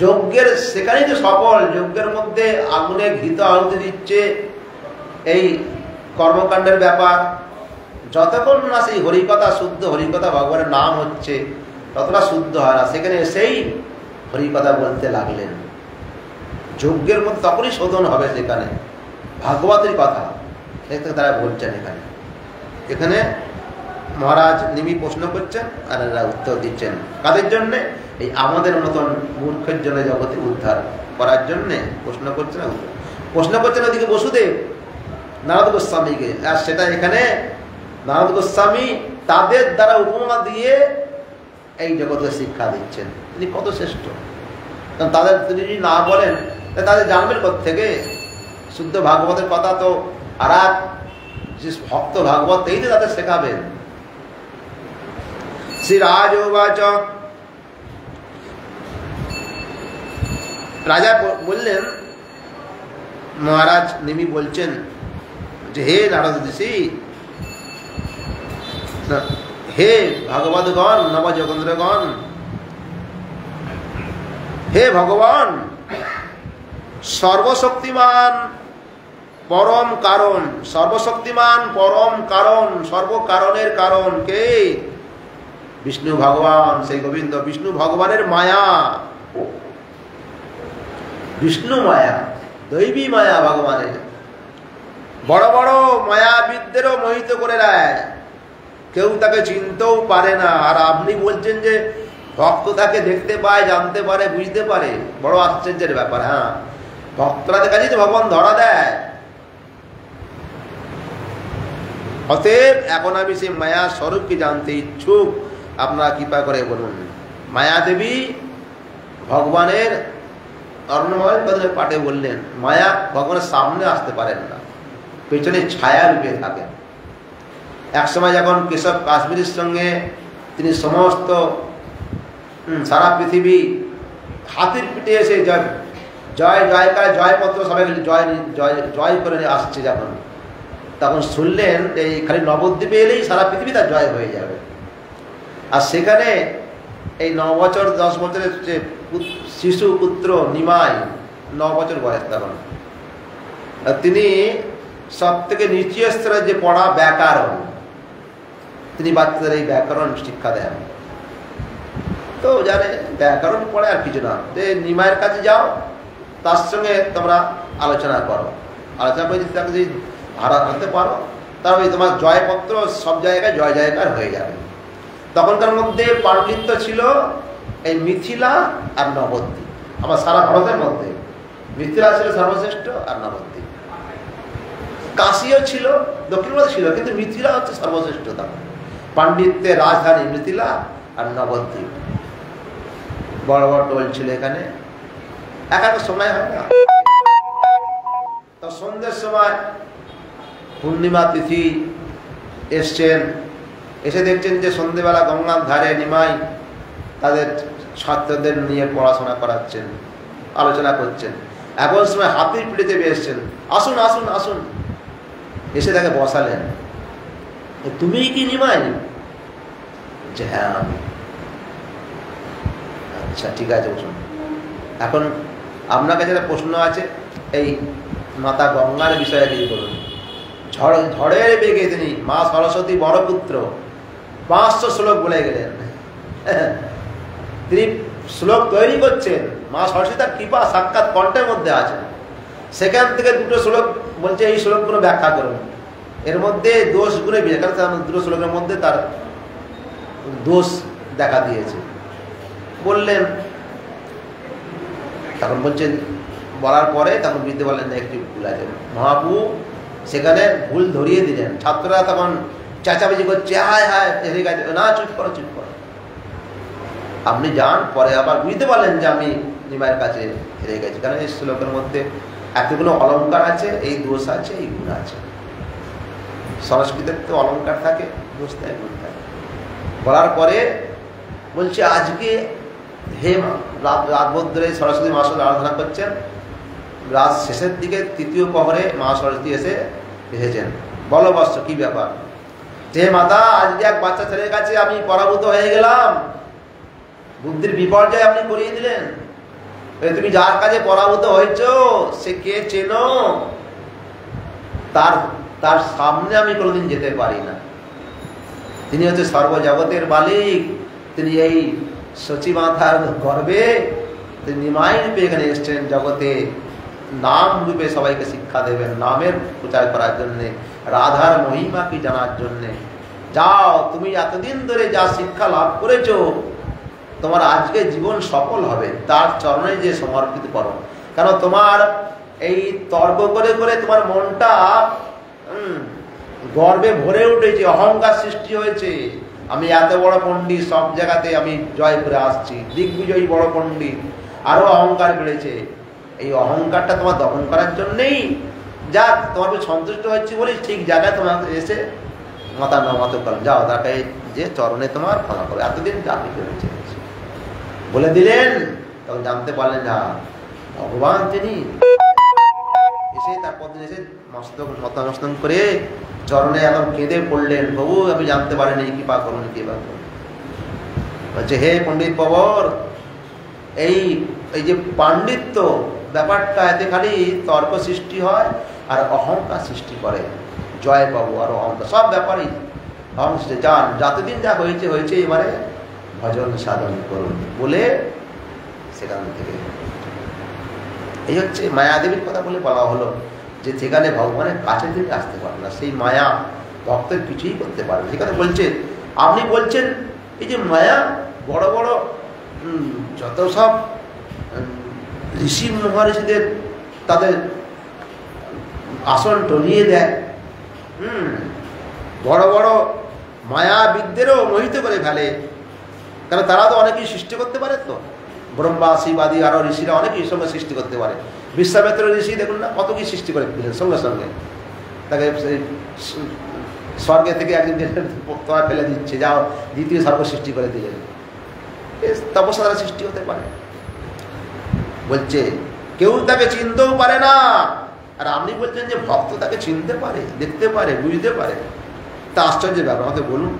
যজ্ঞের সেখানেই তো সফল, যজ্ঞের মধ্যে আগুনে ঘৃত আহুতি দিচ্ছে, এই কর্মকাণ্ডের ব্যাপার। যতক্ষণ না সেই হরিকথা, শুদ্ধ হরিকথা ভগবানের নাম হচ্ছে, ততটা শুদ্ধ হয় না। সেখানে এসেই হরিকথা বলতে লাগলেন। যজ্ঞের মধ্যে তখনই শোধন হবে সেখানে ভাগবতের কথা, তারা বলছেন। এখানে মহারাজ নিমি প্রশ্ন করছেন আর এরা উত্তর দিচ্ছেন। কাদের জন্য? এই আমাদের মতন মূর্খের জন্য, জগতে উদ্ধার করার জন্য প্রশ্ন করছেন। প্রশ্ন করছেন ওদিকে বসুদেব নারদ গোস্বামীকে, আর সেটা এখানে নারদ গোস্বামী তাদের দ্বারা উপমা দিয়ে এই জগতে শিক্ষা দিচ্ছেন। তিনি কত শ্রেষ্ঠ! কারণ তাদের তিনি যদি না বলেন তাদের জানবেন কোত্থেকে? শুদ্ধ ভাগবতের কথা তো আর এক যে ভক্ত ভাগবত এই তো তাদের শেখাবেন। শ্রী রাজোবাচ, রাজা বললেন, মহারাজ নিমি বলছেন যে হে নারদ ঋষি, হে ভাগবতগণ নবযোগেন্দ্রগণ, হে ভগবান সর্বশক্তিমান পরম কারণ, সর্বশক্তিমান পরম কারণ, সর্বকারণের কারণ কে? বিষ্ণু ভগবান, সেই গোবিন্দ বিষ্ণু ভগবানের মায়া, বিষ্ণু মায়া, দৈবী মায়া ভগবানের। বড় বড় মায়াবিদদেরও মোহিত করে দেয়, কেউ তাকে চিনতেও পারে না। আর আপনি বলছেন যে ভক্ত তাকে দেখতে পায়, জানতে পারে, বুঝতে পারে, বড় আশ্চর্যের ব্যাপার। হ্যাঁ, ভক্তরা দেখা যায় যে ভগবান ধরা দেয়। অতএব এখন আমি সেই মায়া স্বরূপকে জানতে ইচ্ছুক, আপনারা কৃপা করে বলুন। মায়া দেবী ভগবানের অর্ণময় পাঠে বললেন, মায়া ভগবানের সামনে আসতে পারেন না, পেছনে ছায়া রূপে থাকেন। একসময় যখন কেশব কাশ্মীরের সঙ্গে তিনি সমস্ত সারা পৃথিবী হাতির পিঠে এসে জয় জয়কার জয়পত্র সবাই জয় জয় জয় করে আসছে, যখন তখন শুনলেন এই খালি নবদ্বীপে এলেই সারা পৃথিবী তার জয় হয়ে যাবে। আর সেখানে এই 9 বছর 10 বছরের যে শিশু পুত্র নিমাই, 9 বছর বয়স তখন, তিনি সব থেকে নিচু স্তরের যে পড়া ব্যাকরণ, তিনি বাচ্চাদের এই ব্যাকরণ শিক্ষা দেন। তো জানে ব্যাকরণ পড়ে আর কিছু না, যে নিমাইয়ের কাছে যাও, তার সঙ্গে তোমরা আলোচনা করো, আলোচনা করে যদি তাকে যদি হারাতে পারো, তাহলে তোমার জয়পত্র সব জায়গায় জয় জয়কার হয়ে যাবে। তখনকার মধ্যে পাণ্ডিত্য ছিল এই মিথিলা আর নবদ্বীপ। আমার সারা ভারতের মধ্যে মিথিলা ছিল সর্বশ্রেষ্ঠ আর নবদ্বীপ। কাশীও ছিল, দক্ষিণ ভারতে ছিল, কিন্তু মিথিলা হচ্ছে সর্বশ্রেষ্ঠতা। পাণ্ডিত্যের রাজধানী মিথিলা আর নবদ্বীপ। বড় বড় টোল ছিল এখানে, এক সময় হয় না। তো সন্ধ্যের সময় পূর্ণিমা তিথি এসছেন, এসে দেখছেন যে সন্ধ্যেবেলা গঙ্গার ধারে নিমাই তাদের ছাত্রদের নিয়ে পড়াশোনা করাচ্ছেন, আলোচনা করছেন। এমন সময় হাতির পিঠে এসছেন, আসুন আসুন আসুন, এসে তাকে বসালেন। তুমি কি নিমাই? যে হ্যাঁ আমি। আচ্ছা ঠিক আছে, বসুন। এখন আপনার কাছে একটা প্রশ্ন আছে, এই মাতা গঙ্গার বিষয়ে কিছু বলুন। ঝড়ের বেগে তিনি মা সরস্বতী বড় পুত্র 500 শ্লোক বলে গেলেন। তিনি শ্লোক তৈরি করছেন, মা সরস্বতী তার কৃপা সাক্ষাৎ কণ্ঠের মধ্যে আছে। সেখান থেকে 2টো শ্লোক বলছে, এই শ্লোকগুলো ব্যাখ্যা করুন। এর মধ্যে দোষ গুণে বিয়ে, কারণ তার দুটো শ্লোকের মধ্যে তার দোষ দেখা দিয়েছে। বললেন, তখন বলছেন, বলার পরে তখন বৃদ্ধ বললেন একটু ভুল আছে। মহাপ্রভু সেখানে ভুল ধরিয়ে দিলেন। ছাত্ররা তখন চেঁচামেচি করছে, হায় হায় হেরে গেছে, না চুপ করো চুপ করো, আপনি যান। পরে আবার বুঝতে পারলেন যে আমি নিমাইয়ের কাছে হেরে গেছি, কারণ এই শ্লোকের মধ্যে এতগুলো অলঙ্কার আছে, এই দোষ আছে, এই গুণ আছে। সংস্কৃতের তো অলঙ্কার থাকে, দোষ থাকে, গুণ থাকে। বলার পরে বলছে, আজকে হে রাত ধরে সরস্বতী মা আরাধনা করছেন, রাত শেষের দিকে তৃতীয় প্রহরে মা সরস্বতী এসেছেন, বলো বৎস কি ব্যাপার? যে মাতা, আজকে এক বাচ্চা ছেলের কাছে আমি পরাভূত হয়ে গেলাম, বুদ্ধির বিপর্যয় আপনি করিয়ে দিলেন। তুমি যার কাছে পরাভূত হয়েছ সে কে চেনো? তার সামনে আমি কোনোদিন যেতে পারি না। তিনি হচ্ছে সর্বজগতের মালিক, তিনি এই সচী মাতার গর্বে তিনি নিমাই রূপে এখানে এসছেন, জগতে নাম রূপে সবাইকে শিক্ষা দেবেন, নামের প্রচার করার জন্যে, রাধার মহিমা কি জানার জন্যে। যাও, তুমি এতদিন ধরে যা শিক্ষা লাভ করেছ, তোমার আজকে জীবন সফল হবে, তার চরণে যে সমর্পিত করো। কারণ তোমার এই তর্ক করে করে তোমার মনটা গর্বে ভরে উঠেছে, অহংকার সৃষ্টি হয়েছে। আমি এত বড় পণ্ডিত, সব জায়গাতে আমি জয় করে আসছি, দিগ্বিজয়ী বড় পণ্ডিত, আরো অহংকার বেড়েছে। এই অহংকারটা তোমার দমন করার জন্যেই যা তোমার সন্তুষ্ট হচ্ছে বলে ঠিক জায়গায় তোমাকে এসে মাথা নমাত করলাম, যাও তাকে যে চরণে তোমার ক্ষমা করো, এতদিন চাকরি করেছে বলে দিলেন। তখন জানতে পারলেন না ভগবান তিনি এসে তারপর দিন এসে মস্তক করে চরণে এখন কেঁদে পড়লেন, প্রভু আমি জানতে পারিনি, কৃপা করুন কৃপা করুন। বলছে, হে পণ্ডিত প্রবর, এই যে পাণ্ডিত্য ব্যাপারটা, এতে খালি তর্ক সৃষ্টি হয় আর অহংকার সৃষ্টি করে। জয় পাবো আর অহংকার, সব ব্যাপারেই অহংকার। যান, যতদিন যা হয়েছে হয়েছে, এবারে ভজন সাধন করুন বলে সেখান থেকে এই হচ্ছে মায়াদেবীর কথা বলে বলা হলো, যে সেখানে ভগবানের কাছে থেকে আসতে পারে না, সেই মায়া ভক্তের কিছুই করতে পারে না। সেখানে বলছেন, আপনি বলছেন এই যে মায়া বড় বড় যত সব ঋষি মহারিষিদের তাদের আসন টলিয়ে দেয়, বড় বড় মায়াবিদদেরও মোহিত করে ফেলে, কারণ তারা তো অনেকেই সৃষ্টি করতে পারে। তো ব্রহ্মা শিবাদী আরো ঋষিরা অনেকেই সঙ্গে সৃষ্টি করতে পারে। বিশ্বামিত্র ঋষি দেখুন না, কত কি সৃষ্টি করে দিলেন সঙ্গে সঙ্গে, তাকে স্বর্গে থেকে একদিন তোমার ফেলে দিচ্ছে, যাও দ্বিতীয় স্বর্গ সৃষ্টি করে দিলেন। তপস্যা দ্বারা সৃষ্টি হতে পারে। বলছে কেউ তাকে চিনতেও পারে না, আর আপনি বলছেন যে ভক্ত তাকে চিনতে পারে, দেখতে পারে, বুঝতে পারে। তা আশ্চর্যের ব্যাপার, আমাকে বলুন।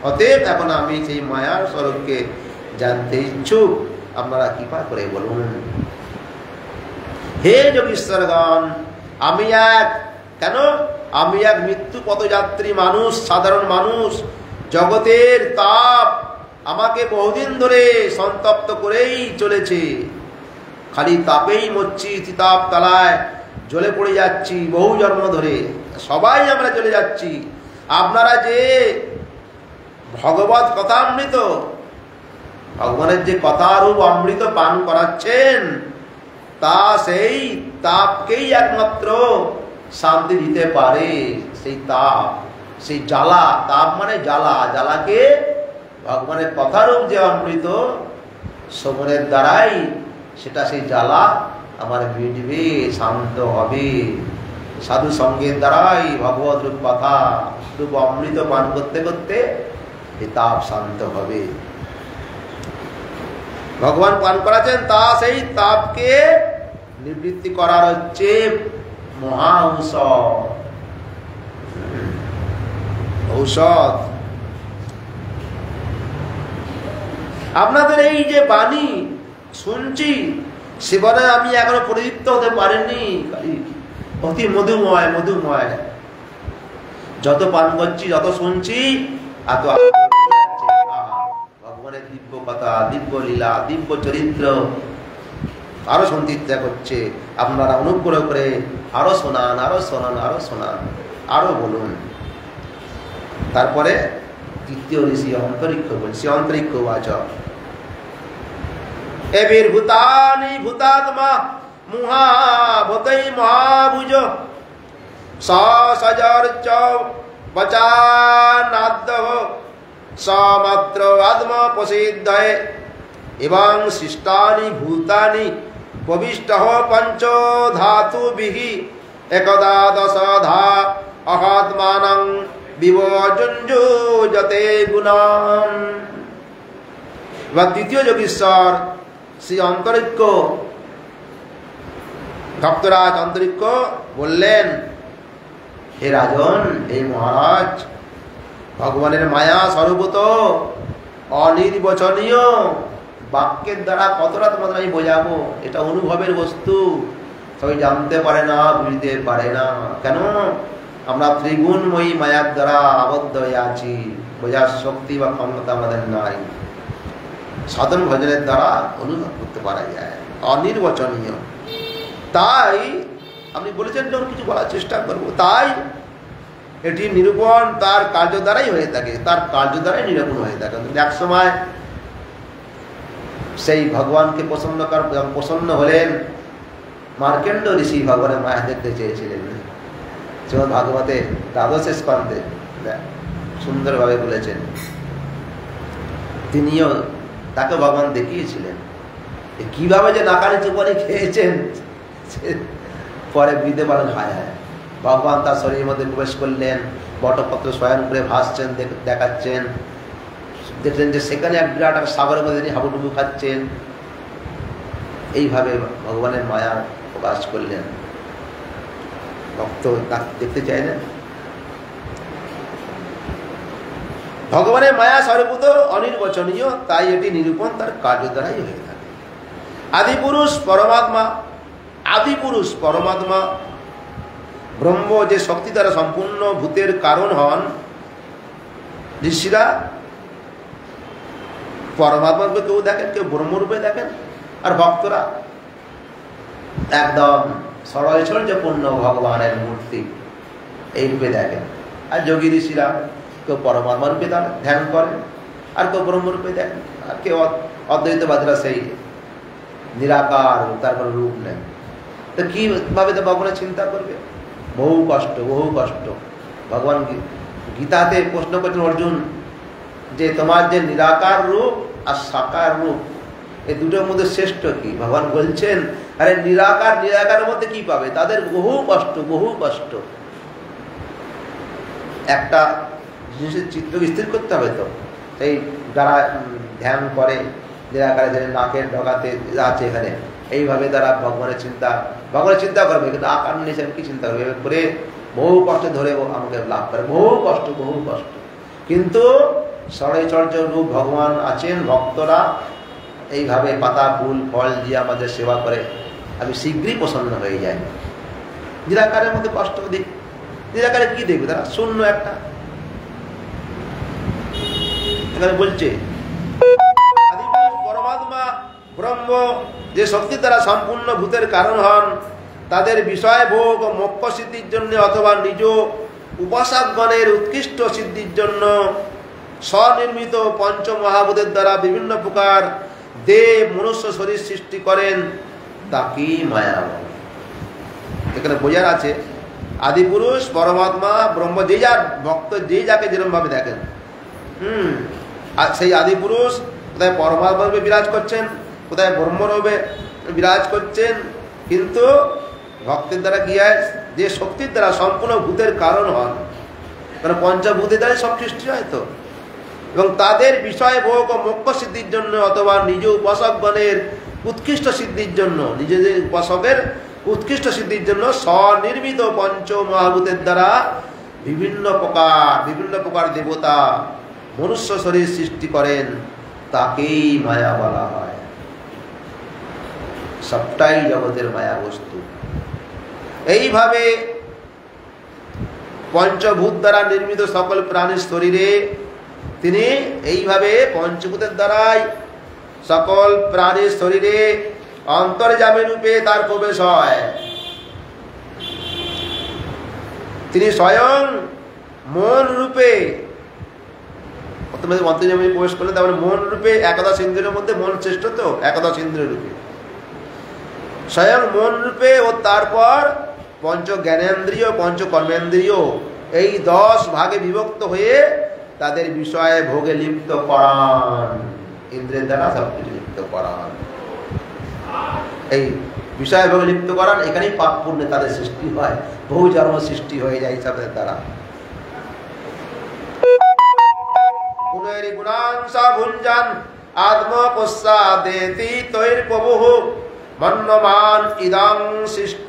অতএব এখন আমি সেই মায়ার স্বরূপকে জানতে ইচ্ছুক, আপনারা কৃপা করে বলুন। হে যোগীশ্বরগণ, আমি এক মৃত্যু পথযাত্রী মানুষ, সাধারণ মানুষ। জগতের তাপ আমাকে বহুদিন ধরে সন্তপ্ত করেই চলেছে, খালি তাপেই মরছি, তাপ তালায় জ্বলে পড়ে যাচ্ছি বহু জন্ম ধরে, সবাই আমরা চলে যাচ্ছি। আপনারা যে ভগবত কথামৃত, ভগবানের যে কথারূপ অমৃত পান করাচ্ছেন, তা সেই তাপকেই একমাত্র শান্তি দিতে পারে। সেই তাপ, সেই জ্বালা, তাপ মানে জ্বালা, জ্বালাকে ভগবানের কথারূপ যে অমৃত শ্রবণের দ্বারাই সেটা সেই জ্বালা আমার মিটবে, শান্ত হবে। সাধু সঙ্গের দ্বারাই ভগবত রূপ কথা রূপ অমৃত পান করতে করতে এই তাপ শান্ত হবে। ভগবান পান করাচ্ছেন, তা সেই তাপকে নিবৃত্তি করার হচ্ছে মহা ঔষধ। আপনাদের এই যে বাণী শুনছি, সেবারে আমি এখনো পরিতৃপ্ত হতে পারিনি, অতি মধুময় মধুময়। যত পান করছি, যত শুনছি, এত ভগবানের দিব্য কথা, দিব্য লীলা, দিব্য চরিত্র আরো শুনতে ইচ্ছা করছে। আপনারা অনুগ্রহ করে আরো শোনান, আরো শোনান, আরো শোনান, আরো বলুন। তারপরে তৃতীয় ঋষি অন্তরিক্ষ বলছে, অন্তরিক্ষ বাচ এবির ভূতানি ভূতাত্মা মুহাভূতৈ মহাভুজ সজর্চ বচানাদ্য সমাত্র আত্ম প্রসিদ্ধয়ে এবং সৃষ্টানি ভূতানি প্রবিষ্ট পঞ্চ ধাতুবিঃ একদা দশধা অহাত্মানং বিভজুঞ্জুজতে গুণান। এবার দ্বিতীয় যোগীশ্বর শ্রী অন্তরিক্ষ ভক্তরাজ অন্তরিক্ষ বললেন, হে রাজন, হে মহারাজ, ভগবানের মায়া সর্বত অনির্বচনীয়, বাক্যের দ্বারা কতটা তোমাদের আমি বোঝাবো, এটা অনুভবের বস্তু, সবাই জানতে পারে না, বুঝতে পারে না। কেন? আমরা ত্রিগুণময়ী মায়ার দ্বারা আবদ্ধ হয়ে আছি, বোঝার শক্তি বা ক্ষমতা আমাদের নাই। সাধন ভজনের দ্বারা অনুভব করতে পারা যায়, অনির্বচনীয়। তাই আপনি বলেছেন যখন কিছু বলার চেষ্টা করবো, তাই এটি নিরূপণ তার কার্য দ্বারাই হয়ে থাকে, তার কার্য দ্বারাই নিরূপণ হয়ে থাকে। এক সময় সেই ভগবানকে প্রসন্ন হলেন মার্কেন্ড ঋষি, ভগবানের মায়া দেখতে চেয়েছিলেন। শ্রীমদ্ ভাগবতে দ্বাদশ স্কন্ধে সুন্দরভাবে বলেছেন, তিনিও তাকে ভগবান দেখিয়েছিলেন। কিভাবে যে নাকানি চুপানি খেয়েছেন পরে বিদে বলেন, হায় হায়, ভগবান তার শরীরের মধ্যে প্রবেশ করলেন, বটপত্র স্বয়ং করে ভাসছেন, দেখাচ্ছেন, দেখলেন যে সেখানে এক বিরাট এক সাগরের মধ্যে তিনি হাবুডুবু খাচ্ছেন। এইভাবে ভগবানের মায়া প্রকাশ করলেন। ভক্ত দেখতে চায় না। ভগবানের মায়া সর্বত অনির্বচনীয়, তাই এটি নিরূপণ তার কার্য দ্বারাই হয়ে থাকে। আদিপুরুষ পরমাত্মা, আদিপুরুষ পরমাত্মা ব্রহ্ম যে শক্তি দ্বারা সম্পূর্ণ ভূতের কারণ হন, ঋষিরা পরমাত্মাকে কেউ দেখেন, কেউ ব্রহ্মরূপে দেখেন, আর ভক্তরা একদম সরৈশ্বর্যপূর্ণ ভগবানের মূর্তি এই রূপে দেখেন। আর যোগী ঋষিরা কেউ পরমাত্মা রূপে ধ্যান করেন, আর কেউ ব্রহ্মরূপে দেখেন, আর কেউ অদ্বৈতবাদীরা সেই নিরাকার, তার কোনো রূপ নেই। তো কিভাবে তো ভগবানের চিন্তা করবে? বহু কষ্ট, বহু কষ্ট। ভগবান গীতাতে প্রশ্ন করছেন অর্জুন যে তোমার যে নিরাকার রূপ আর সাকার রূপ, এই দুটোর মধ্যে শ্রেষ্ঠ কি? ভগবান বলছেন, আরে নিরাকার নিরাকারের মধ্যে কি পাবে? তাদের বহু কষ্ট, বহু কষ্ট। একটা জিনিসের চিত্রকে স্থির করতে হবে। তো সেই যারা ধ্যান করে নিরাকারে, যে নাকের ডগাতে আছে এখানে, এইভাবে তারা ভগবানের চিন্তা করবে, কিন্তু আকার নিয়ে কি চিন্তা করবে? করে বহু কষ্ট ধরে আমাকে লাভ করে, বহু কষ্ট, বহু কষ্ট। কিন্তু ষড়ৈচর্য রূপ ভগবান আছেন, ভক্তরা এইভাবে পাতা ফুল ফল দিয়ে আমাদের সেবা করে, আমি শীঘ্রই প্রসন্ন হয়ে যাই। নিরাকারের মধ্যে কষ্ট দিক, নিরাকারে কি দেখবে তারা? শূন্য একটা। এখানে বলছে পরমাত্মা ব্রহ্ম যে শক্তির দ্বারা সম্পূর্ণ ভূতের কারণ হন, তাদের বিষয় ভোগ ও মোক্ষ সিদ্ধির জন্য অথবা নিজ উপাসকগণের উৎকৃষ্ট সিদ্ধির জন্য স্বনির্মিত পঞ্চ মহাভূতের দ্বারা বিভিন্ন প্রকার দেব মনুষ্য শরীর সৃষ্টি করেন, তাকেই মায়া বলে। এখানে বোঝার আছে আদিপুরুষ পরমাত্মা ব্রহ্ম, যে যার ভক্ত যে যাকে যেরকম ভাবে দেখেন, আর সেই আদিপুরুষ কোথায় পরমাত্মা রূপে বিরাজ করছেন, কোথায় ব্রহ্মরূপে বিরাজ করছেন। কিন্তু ভক্তের দ্বারা কি হয়? যে শক্তির দ্বারা সম্পূর্ণ ভূতের কারণ হন, কারণ পঞ্চভূতের দ্বারা সব সৃষ্টি হয় তো, এবং তাদের বিষয় ভোগ ও মোক্ষ সিদ্ধির জন্য অথবা নিজ উপাসকগণের উৎকৃষ্ট সিদ্ধির জন্য, নিজেদের উপাসকের উৎকৃষ্ট সিদ্ধির জন্য স্বনির্মিত পঞ্চ মহাভূতের দ্বারা বিভিন্ন প্রকার দেবতা মনুষ্য শরীর সৃষ্টি করেন, তাকেই মায়া বলা হয়। সবটাই জগতের মায়া বস্তু। এইভাবে পঞ্চভূত দ্বারা নির্মিত সকল প্রাণীর শরীরে তিনি এইভাবে পঞ্চভূতের দ্বারাই সকল প্রাণীর শরীরে অন্তর্যামী রূপে তার প্রবেশ হয়। তিনি স্বয়ং মন রূপে অন্তর্যামী প্রবেশ করলেন, তারপরে মন রূপে একাদশ ইন্দ্রিয়ের মধ্যে মন শ্রেষ্ঠ, তো একাদশ ইন্দ্রিয় রূপে স্বয়ং মন রূপে, ও তারপর পঞ্চ জ্ঞানেন্দ্রিয়, পঞ্চ কর্মেন্দ্রিয়, এই 10 ভাগে বিভক্ত হয়ে তাদের বিষয়ে ভোগে লিপ্ত করান, ইন্দ্রিয়ের দ্বারা সবকিছু লিপ্ত করান। এই বিষয়ে ভোগে লিপ্ত করান, এখানেই পাপ পুণ্যে তাদের সৃষ্টি হয়, বহু জন্ম সৃষ্টি হয়ে যায় তাদের দ্বারা। গুণেরি গুণাংশা ভুঞ্জান আত্মপশ্চাদেতি তৈর প্রভুঃ মন্যমান ইদং শিষ্ট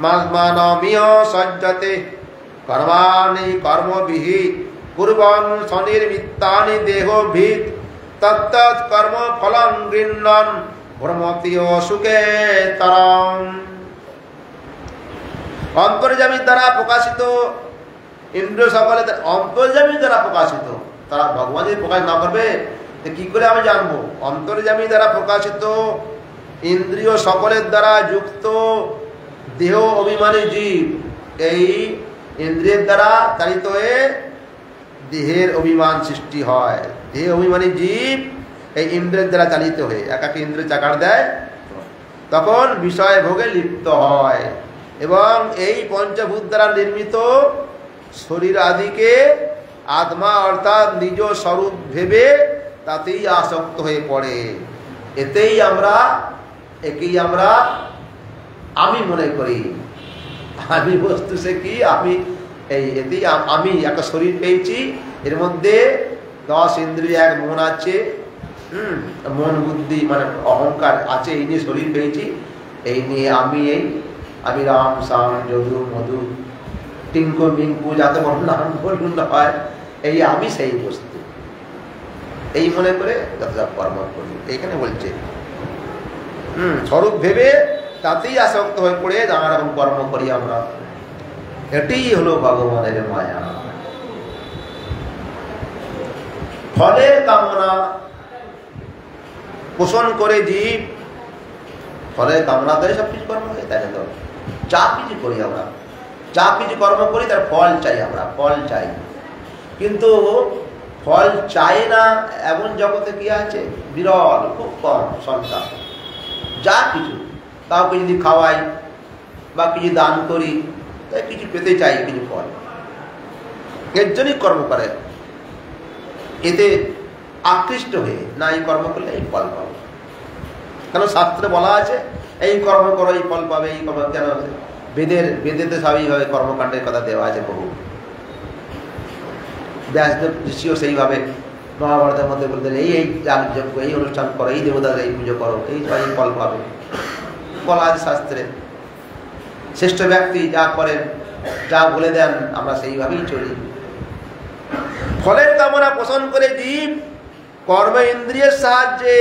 মানমীয় সজ্জতে কর্মাণি কর্মবিহি কুর্বন স্বনির্মিত্তানি দেহভিদ তত্তৎ কর্ম ফলং গৃহ্ণন ভ্রমতীয় সুখে তরম। অন্তর্যামী দ্বারা প্রকাশিত ইন্দ্রিয় সকলে অন্তর্যামী দ্বারা প্রকাশিত, তারা ভগবান যদি প্রকাশ না করবে কি করে আমি জানবো? অন্তর্যামী দ্বারা প্রকাশিত ইন্দ্রিয় সকলের দ্বারা যুক্ত দেহ অভিমানী জীব, এই ইন্দ্রিয়ের দ্বারা চালিত হয়ে দেহের অভিমান সৃষ্টি হয়। দেহ অভিমানী জীব এই ইন্দ্রিয়ের দ্বারা চালিত হয়ে এক একটা ইন্দ্রিয় চাকার দেয়, তখন বিষয় ভোগে লিপ্ত হয় এবং এই পঞ্চভূত দ্বারা নির্মিত শরীর আদিকে আত্মা অর্থাৎ নিজ স্বরূপ ভেবে তাতেই আসক্ত হয়ে পড়ে। একেই আমরা আমি মনে করি, আমি বস্তু সে কি, আমি এতেই আমি একটা শরীর পেয়েছি, এর মধ্যে 10 ইন্দ্রিয়, এক মন আছে, মন বুদ্ধি মানে অহংকার আছে, এই নিয়ে শরীর পেয়েছি, এই নিয়ে আমি রাম শ্যাম যদু মধু টিঙ্কু মিঙ্কু যাতে বড় নাম বলুন না হয়, এই আমি সেই বস্তু, এই মনে করে যতটা কর্ম করি। এইখানে বলছে স্বরূপ ভেবে তাতেই আসক্ত হয়ে পড়ে নানা রকম কর্ম করি আমরা। এটাই হলো ভগবানের মায়া। ফলের কামনা পোষণ করে জীব, ফলের কামনা করে সবকিছু কর্ম হয়ে থাকে। তো যা কিছু করি আমরা, যা কিছু কর্ম করি তার ফল চাই, আমরা ফল চাই, কিন্তু ফল চাই না এমন জগতে কি আছে? বিরল, খুব কম সংখ্যা। যা কিছু কাউকে যদি খাওয়াই বা কিছু দান করি, তাই কিছু পেতে চাই, কিছু ফল, এর জন্যই কর্ম করে, এতে আকৃষ্ট হয়ে না এই কর্ম করলে এই ফল পাবো। কেন শাস্ত্রে বলা আছে এই কর্ম করো এই ফল পাবে, এই কর্ম কেন? বেদেতে স্বাভাবিকভাবে কর্মকাণ্ডের কথা দেওয়া আছে বহু। ব্যাসদেব ঋষিও সেইভাবে মহাভারতের মধ্যে বলতেন এই যাগযজ্ঞ, এই অনুষ্ঠান করো, এই দেবতাদের এই পুজো করো, এই ফল পাবে, বলা আছে শাস্ত্রে। শ্রেষ্ঠ ব্যক্তি যা করেন, যা বলে দেন, আমরা সেইভাবেই চলি। ফলের কামনা পোষণ করে জীব কর্ম ইন্দ্রিয়ের সাহায্যে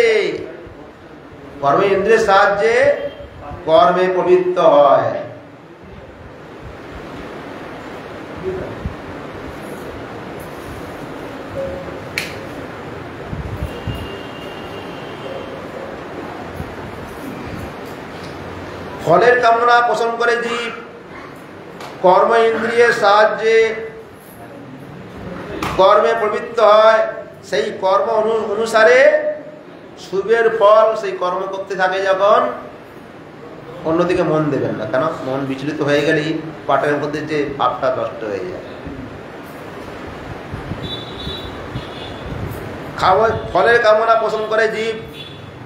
কর্মে প্রবৃত্ত হয়। ফলের কামনা পোষণ করে জীব কর্ম ইন্দ্রিয়ের সাহায্যে কর্মে প্রবৃত্ত হয়। সেই কর্ম অনুসারে শুভের ফল সেই কর্ম করতে থাকে। যখন অন্যদিকে মন দেবেন না, কেন? মন বিচলিত হয়ে গেলেই পাটের মধ্যে যে ভাবটা নষ্ট হয়ে যায়। ফলের কামনা পোষণ করে জীব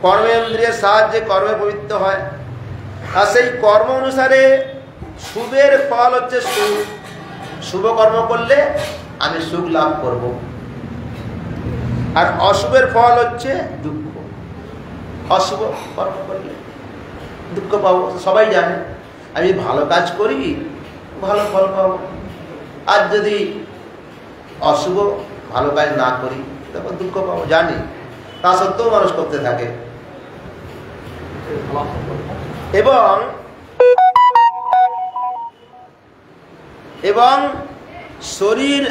কর্মেন্দ্রিয়ের সাহায্যে কর্মে প্রবৃত্ত হয়, আর সেই কর্ম অনুসারে শুভের ফল হচ্ছে সুখ। শুভ কর্ম করলে আমি সুখ লাভ করব, আর অশুভের ফল হচ্ছে দুঃখ। অশুভ কর্ম করলে দুঃখ পাবো, সবাই জানে। আমি ভালো কাজ করি ভালো ফল পাবো, আর যদি অশুভ ভালো কাজ না করি তখন দুঃখ পাবো, জানি। তা সত্ত্বেও মানুষ করতে থাকে। এবং শরীর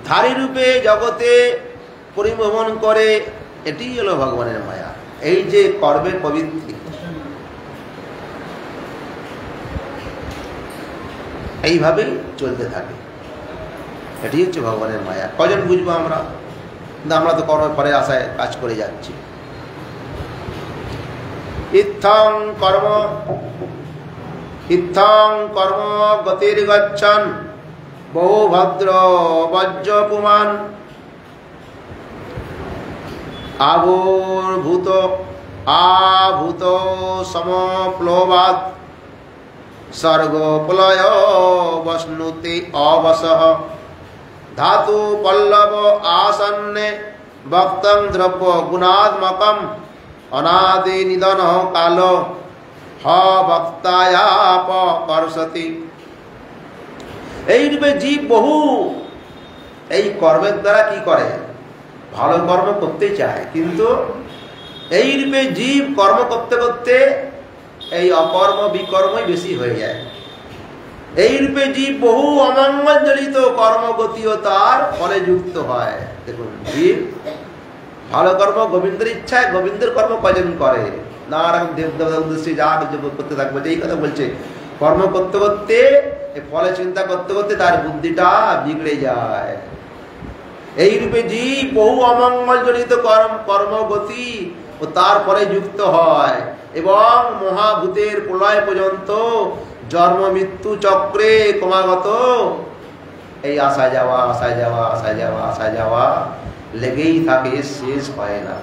ধারী রূপে জগতে পরিভ্রমণ করে, এটি হলো ভগবানের মায়া। এই যে কর্মের প্রবৃত্তি, এইভাবেই চলতে থাকে, এটি হচ্ছে ভগবানের মায়া। কজন বুঝবো আমরা? কিন্তু আমরা তো কর্মফলের আশায় কাজ করে যাচ্ছি। ইত্থং কর্ম গতির্গচ্ছন বহু ভদ্র বজ্র পুমান আভূত সমপ্লবাদ সর্গ প্রলয় বস্নুতি অবসহ ধাতু পল্লব আসন্নে ভক্তং দ্রব্য গুণাত্মকম অনাদি নিধন কাল হ ভক্তায়াপকর্ষতি। এই রূপে জীব বহু এই কর্মের দ্বারা কি করে, ভালো কর্ম করতে চায়, কিন্তু এই রূপে জীব কর্ম করতে করতে এই অকর্ম বিকর্মই বেশি হয়ে যায়। এই রূপে জীব বহু অমঙ্গলজনিত কর্মগতিও তার ফলে যুক্ত হয়। দেখুন, জীব ভালো কর্ম গোবিন্দের ইচ্ছায় গোবিন্দের কর্ম কজন করে, নানারকম দেবদেবতার উদ্দেশ্যে যা করতে থাকবে, এই কথা বলছে। কর্ম করতে করতে ফলে চিন্তা করতে করতে তার বুদ্ধিটা বিগড়ে যায়। এই রূপে জীব বহু অমঙ্গলজনিত কর্মগতি ও তারপরে যুক্ত হয় এবং মহাভূতের প্রলয় পর্যন্ত জন্ম মৃত্যু চক্রে ক্রমাগত এই আসা যাওয়া লেগেই থাকে, শেষ হয় না।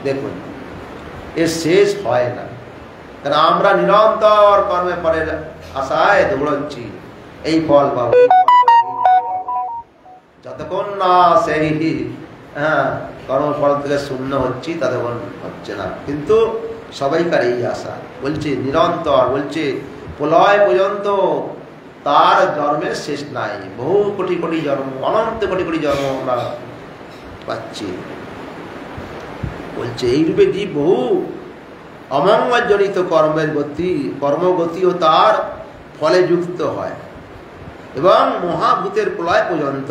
দেখুন, এর শেষ হয় না, কারণ আমরা নিরন্তর কর্মের ফলের আশায় দৌড়চ্ছি, এই ফল পাবো, যতক্ষণ না সেই কর্মফল থেকে শূন্য হচ্ছি ততক্ষণ হচ্ছে না। কিন্তু সবাইকার এই আশা, বলছে নিরন্তর, বলছে প্রলয় পর্যন্ত তার জন্মের শেষ নাই। বহু কোটি কোটি জন্ম, অনন্ত কোটি কোটি জন্ম আমরা পাচ্ছি। বলছে এই রূপে জীব বহু অমঙ্গলজনিত কর্মগতিও তার ফলে যুক্ত হয় এবং মহাভূতের প্রলয় পর্যন্ত।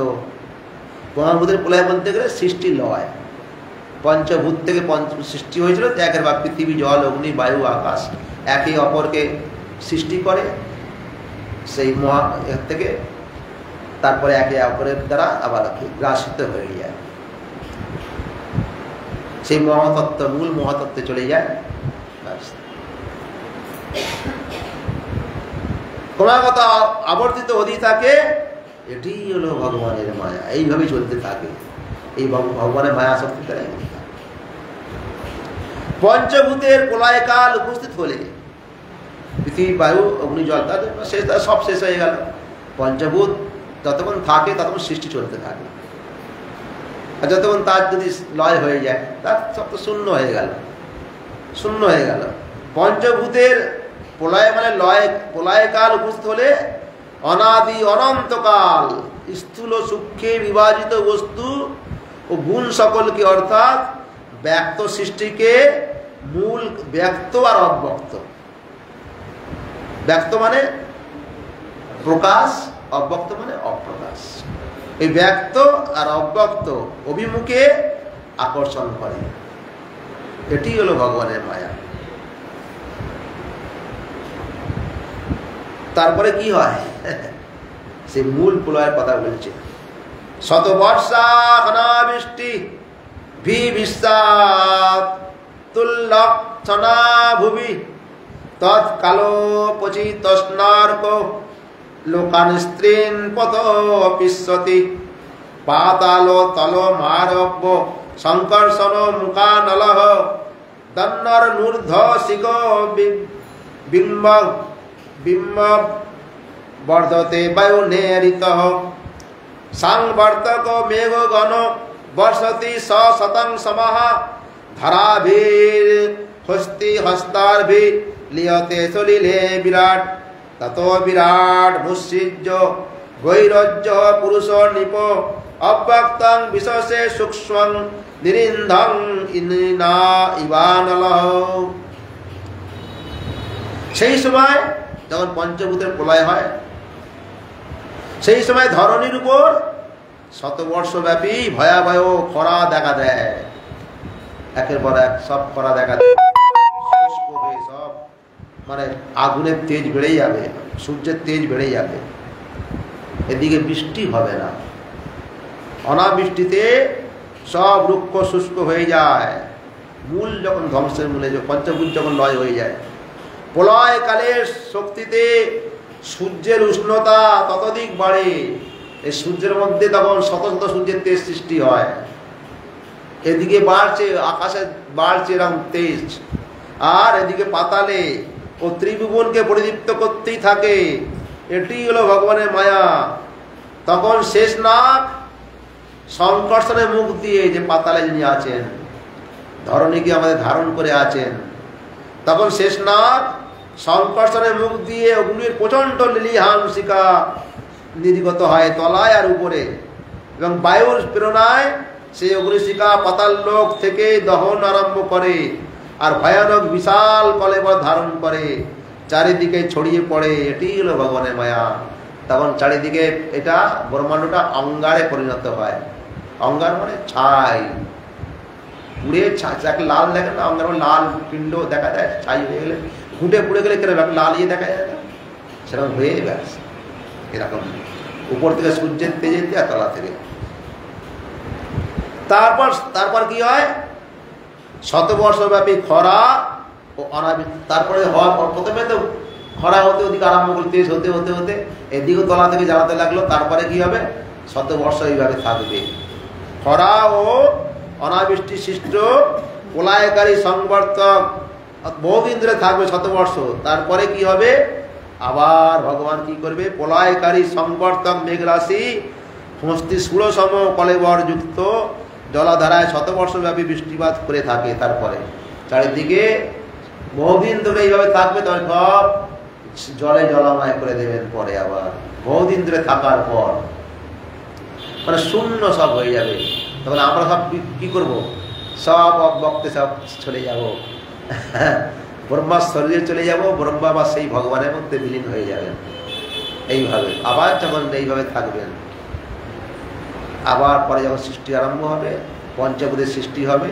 মহাভূতের প্রলয় বলতে গেলে সৃষ্টি লয়, পঞ্চভূত থেকে সৃষ্টি হয়েছিল, একের বা পৃথিবী, জল, অগ্নি, বায়ু, আকাশ একে অপরকে সৃষ্টি করে, সেই মহা এর থেকে তারপরে একে অপরের দ্বারা আবার গ্রাসিত হয়ে যায়, সেই মহাতত্ত্ব মূল মহাতত্ত্বে চলে যায়। ক্রমাগত আবর্তিত হতে থাকে, এটি হলো ভগবানের মায়া। এইভাবে চলতে থাকে, এই ভগবানের মায়া শক্তি দ্বারা। পঞ্চভূতের প্রলয়কাল উপস্থিত হলে পৃথিবী, বায়ু, অগ্নি, জল তাদের সব শেষ হয়ে গেল। পঞ্চভূত যতক্ষণ থাকে ততক্ষণ সৃষ্টি চলতে থাকে, আর যতক্ষণ তার যদি লয় হয়ে যায় তার সব তো শূন্য হয়ে গেল। পঞ্চভূতের প্রলয় মানে প্রলয়কাল উপস্থিত হলে অনাদি অনন্তকাল স্থূল সূক্ষ্মে বিভাজিত বস্তু ও গুণ সকলকে, অর্থাৎ ব্যক্ত সৃষ্টিকে, মূল ব্যক্ত আর অব্যক্ত, ব্যক্ত মানে প্রকাশ, অব্যক্ত মানে অপ্রকাশ, এই ব্যক্ত আর অব্যক্ত অভিমুখে আকর্ষণ করে। এটি হলো ভগবানের মায়া। তারপরে কি হয়, সে মূল প্রলয়ের কথা বলছে। শতবর্ষা অনাবৃষ্টি তুল্লক্ষণা ভুবি তৎকালোপচিতস্নার্ক লোকান স্ত্রীন পত পিষ্যতি পাতাল তল মারব্য সংকর্ষণ মুখানলহ দন্নর নূর্ধ শিখ বিম্ব বর্ধতে বায়ু নেরিত সাংবর্তক মেঘ গণ বর্ষতি শতং সমাহ ধরাভির হস্তি হস্তার্ভি লিয়তে চলিলে বিরাট তত বিরাট মুসিজ্জ গৈরজ্য পুরুষ নিপ অব্যক্তং বিশেষে সূক্ষ্মং নিরিন্ধং ইনা ইবানল। সেই সময় যখন পঞ্চভূতের প্রলয় হয়, সেই সময় ধরণীর উপর শতবর্ষব্যাপী ভয়াবহ খরা দেখা দেয়, একের পর এক সব খরা দেখা দেয়, সব মানে আগুনের তেজ বেড়ে যাবে, সূর্যের তেজ বেড়ে যাবে, এদিকে বৃষ্টি হবে না, অনাবৃষ্টিতে সব রুক্ষ শুষ্ক হয়ে যায়, মূল যখন ধ্বংসের মূলে পঞ্চভূত যখন লয় হয়ে যায়। প্রলয়কালের শক্তিতে সূর্যের উষ্ণতা ততোধিক বাড়ে, এই সূর্যের মধ্যে তখন শত শত সূর্যের তেজ সৃষ্টি হয়, এদিকে বাড়ছে আকাশে বাড়ছে এরকম তেজ, আর এদিকে পাতালে ও ত্রিভুবনকে পরিদীপ্ত করতেই থাকে। এটি হলো ভগবানের মায়া। তখন শেষনাগ সংকর্ষণের মুখ দিয়ে, যে পাতালে যিনি আছেন, ধরণীকে আমাদের ধারণ করে আছেন, তখন শেষনাগ সংকর্ষণের মুখ দিয়ে অগ্নির প্রচণ্ড লিলিহান শিখা নির্গত হয় তলায় আর উপরে, এবং বায়ুর প্রেরণায় সেই অগ্নিশিখা পাতাল লোক থেকে দহন আরম্ভ করে, আর ভয়ানক বিশাল কলেবর ধারণ করে, চারিদিকে ছড়িয়ে পড়ে। এটি হলো ভগবানের মায়া। তখন চারিদিকে এটা ব্রহ্মাণ্ডটা অঙ্গারে পরিণত হয়। অঙ্গার মানে ছাই, পুড়ে যাকে লাল দেখে না, অঙ্গার মানে লাল পিণ্ড দেখা যায়, ছাই হয়ে গেলে ঘুঁটে পুড়ে গেলে কেন লাল ইয়ে দেখা যায় না, সেরকম হয়ে গেছে এরকম, উপর থেকে সূর্যের তেজে দিয়ে তলা থেকে। তারপর কি হয়, শতবর্ষব্যাপী খরা ও অনাবৃষ্টি। তারপরে হওয়ার পর প্রথমে তো খরা হতে ওদিকে আরম্ভ করে, তেজ হতে হতে হতে এদিকেও তলা থেকে জ্বালাতে লাগলো। তারপরে কি হবে, শতবর্ষ এইভাবে থাকবে। খরা ও অনাবৃষ্টি সৃষ্ট প্রলয়কারী সংবর্তক বহুদিন ধরে থাকবে, শতবর্ষ। তারপরে কি হবে, আবার ভগবান কি করবে, প্রলয়কারী সংবর্তক মেঘরাশি সমষ্টি ষোড়সম কলেবর যুক্ত জলাধারায় শতবর্ষব্যাপী বৃষ্টিপাত করে থাকে। তারপরে চারিদিকে বহুদিন ধরে এইভাবে থাকবে, তবে সব জলে জলাময় করে দেবেন। পরে আবার বহুদিন ধরে থাকার পর মানে শূন্য সব হয়ে যাবে। তখন আমরা সব কি করব, সব অবক্তে সব চলে যাব, ব্রহ্মার শরীরে চলে যাব, ব্রহ্মা বা সেই ভগবানের মধ্যে বিলীন হয়ে যাবেন। এইভাবে আবার যখন এইভাবে থাকবেন, আবার পরে যখন সৃষ্টি আরম্ভ হবে, পঞ্চভূতের সৃষ্টি হবে,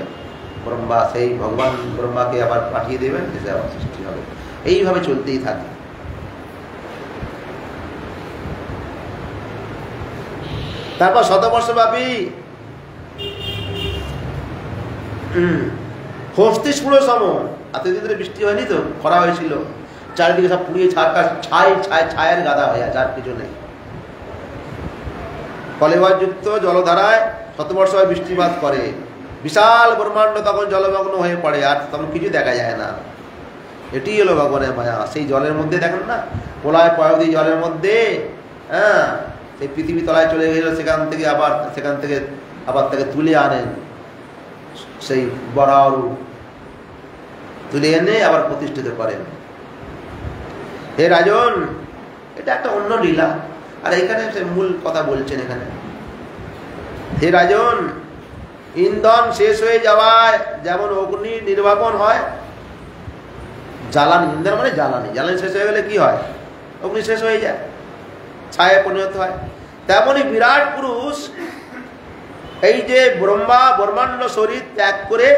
ব্রহ্মা সেই ভগবান ব্রহ্মাকে আবার পাঠিয়ে দেবেন, এসে আবার সৃষ্টি হবে। এইভাবে চলতেই থাকে। তারপর শতবর্ষব্যাপী হস্তি ষোড়শ সম, এতদিন ধরে বৃষ্টি হয়নি তো, খরা হয়েছিল, চারিদিকে সব পুড়িয়ে ছায়ের গাদা হয়ে আছে, আর কিছু নেই। কলেবরযুক্ত জলধারায় শতবর্ষ বৃষ্টিপাত করে, বিশাল ব্রহ্মাণ্ড তখন জলমগ্ন হয়ে পড়ে, আর তখন কিছু দেখা যায় না। এটি হলো ভগবানের মায়া। সেই জলের মধ্যে দেখেন না, প্রলয় পয়দি জলের মধ্যে, হ্যাঁ, সেই পৃথিবী তলায় চলে গেল, সেখান থেকে আবার তাকে তুলে আনেন, সেই বরাহ তুলে এনে আবার প্রতিষ্ঠিত করেন। হে রাজন, এটা একটা অন্য লীলা। আর এখানে সে মূল কথা বলছেন এখানে, হে রাজন, ইন্ধন শেষ হয়ে যাওয়ায় যেমন অগ্নি নির্বাপন হয়, জ্বালানি, ইন্ধন মানে জ্বালানি, জ্বালানি শেষ হয়ে গেলে কি হয়, অগ্নি শেষ হয়ে যায়, ছায়া পরিণত হয়। তেমনি বিরাট পুরুষ এই যে ব্রহ্মাণ্ড শরীর ত্যাগ করে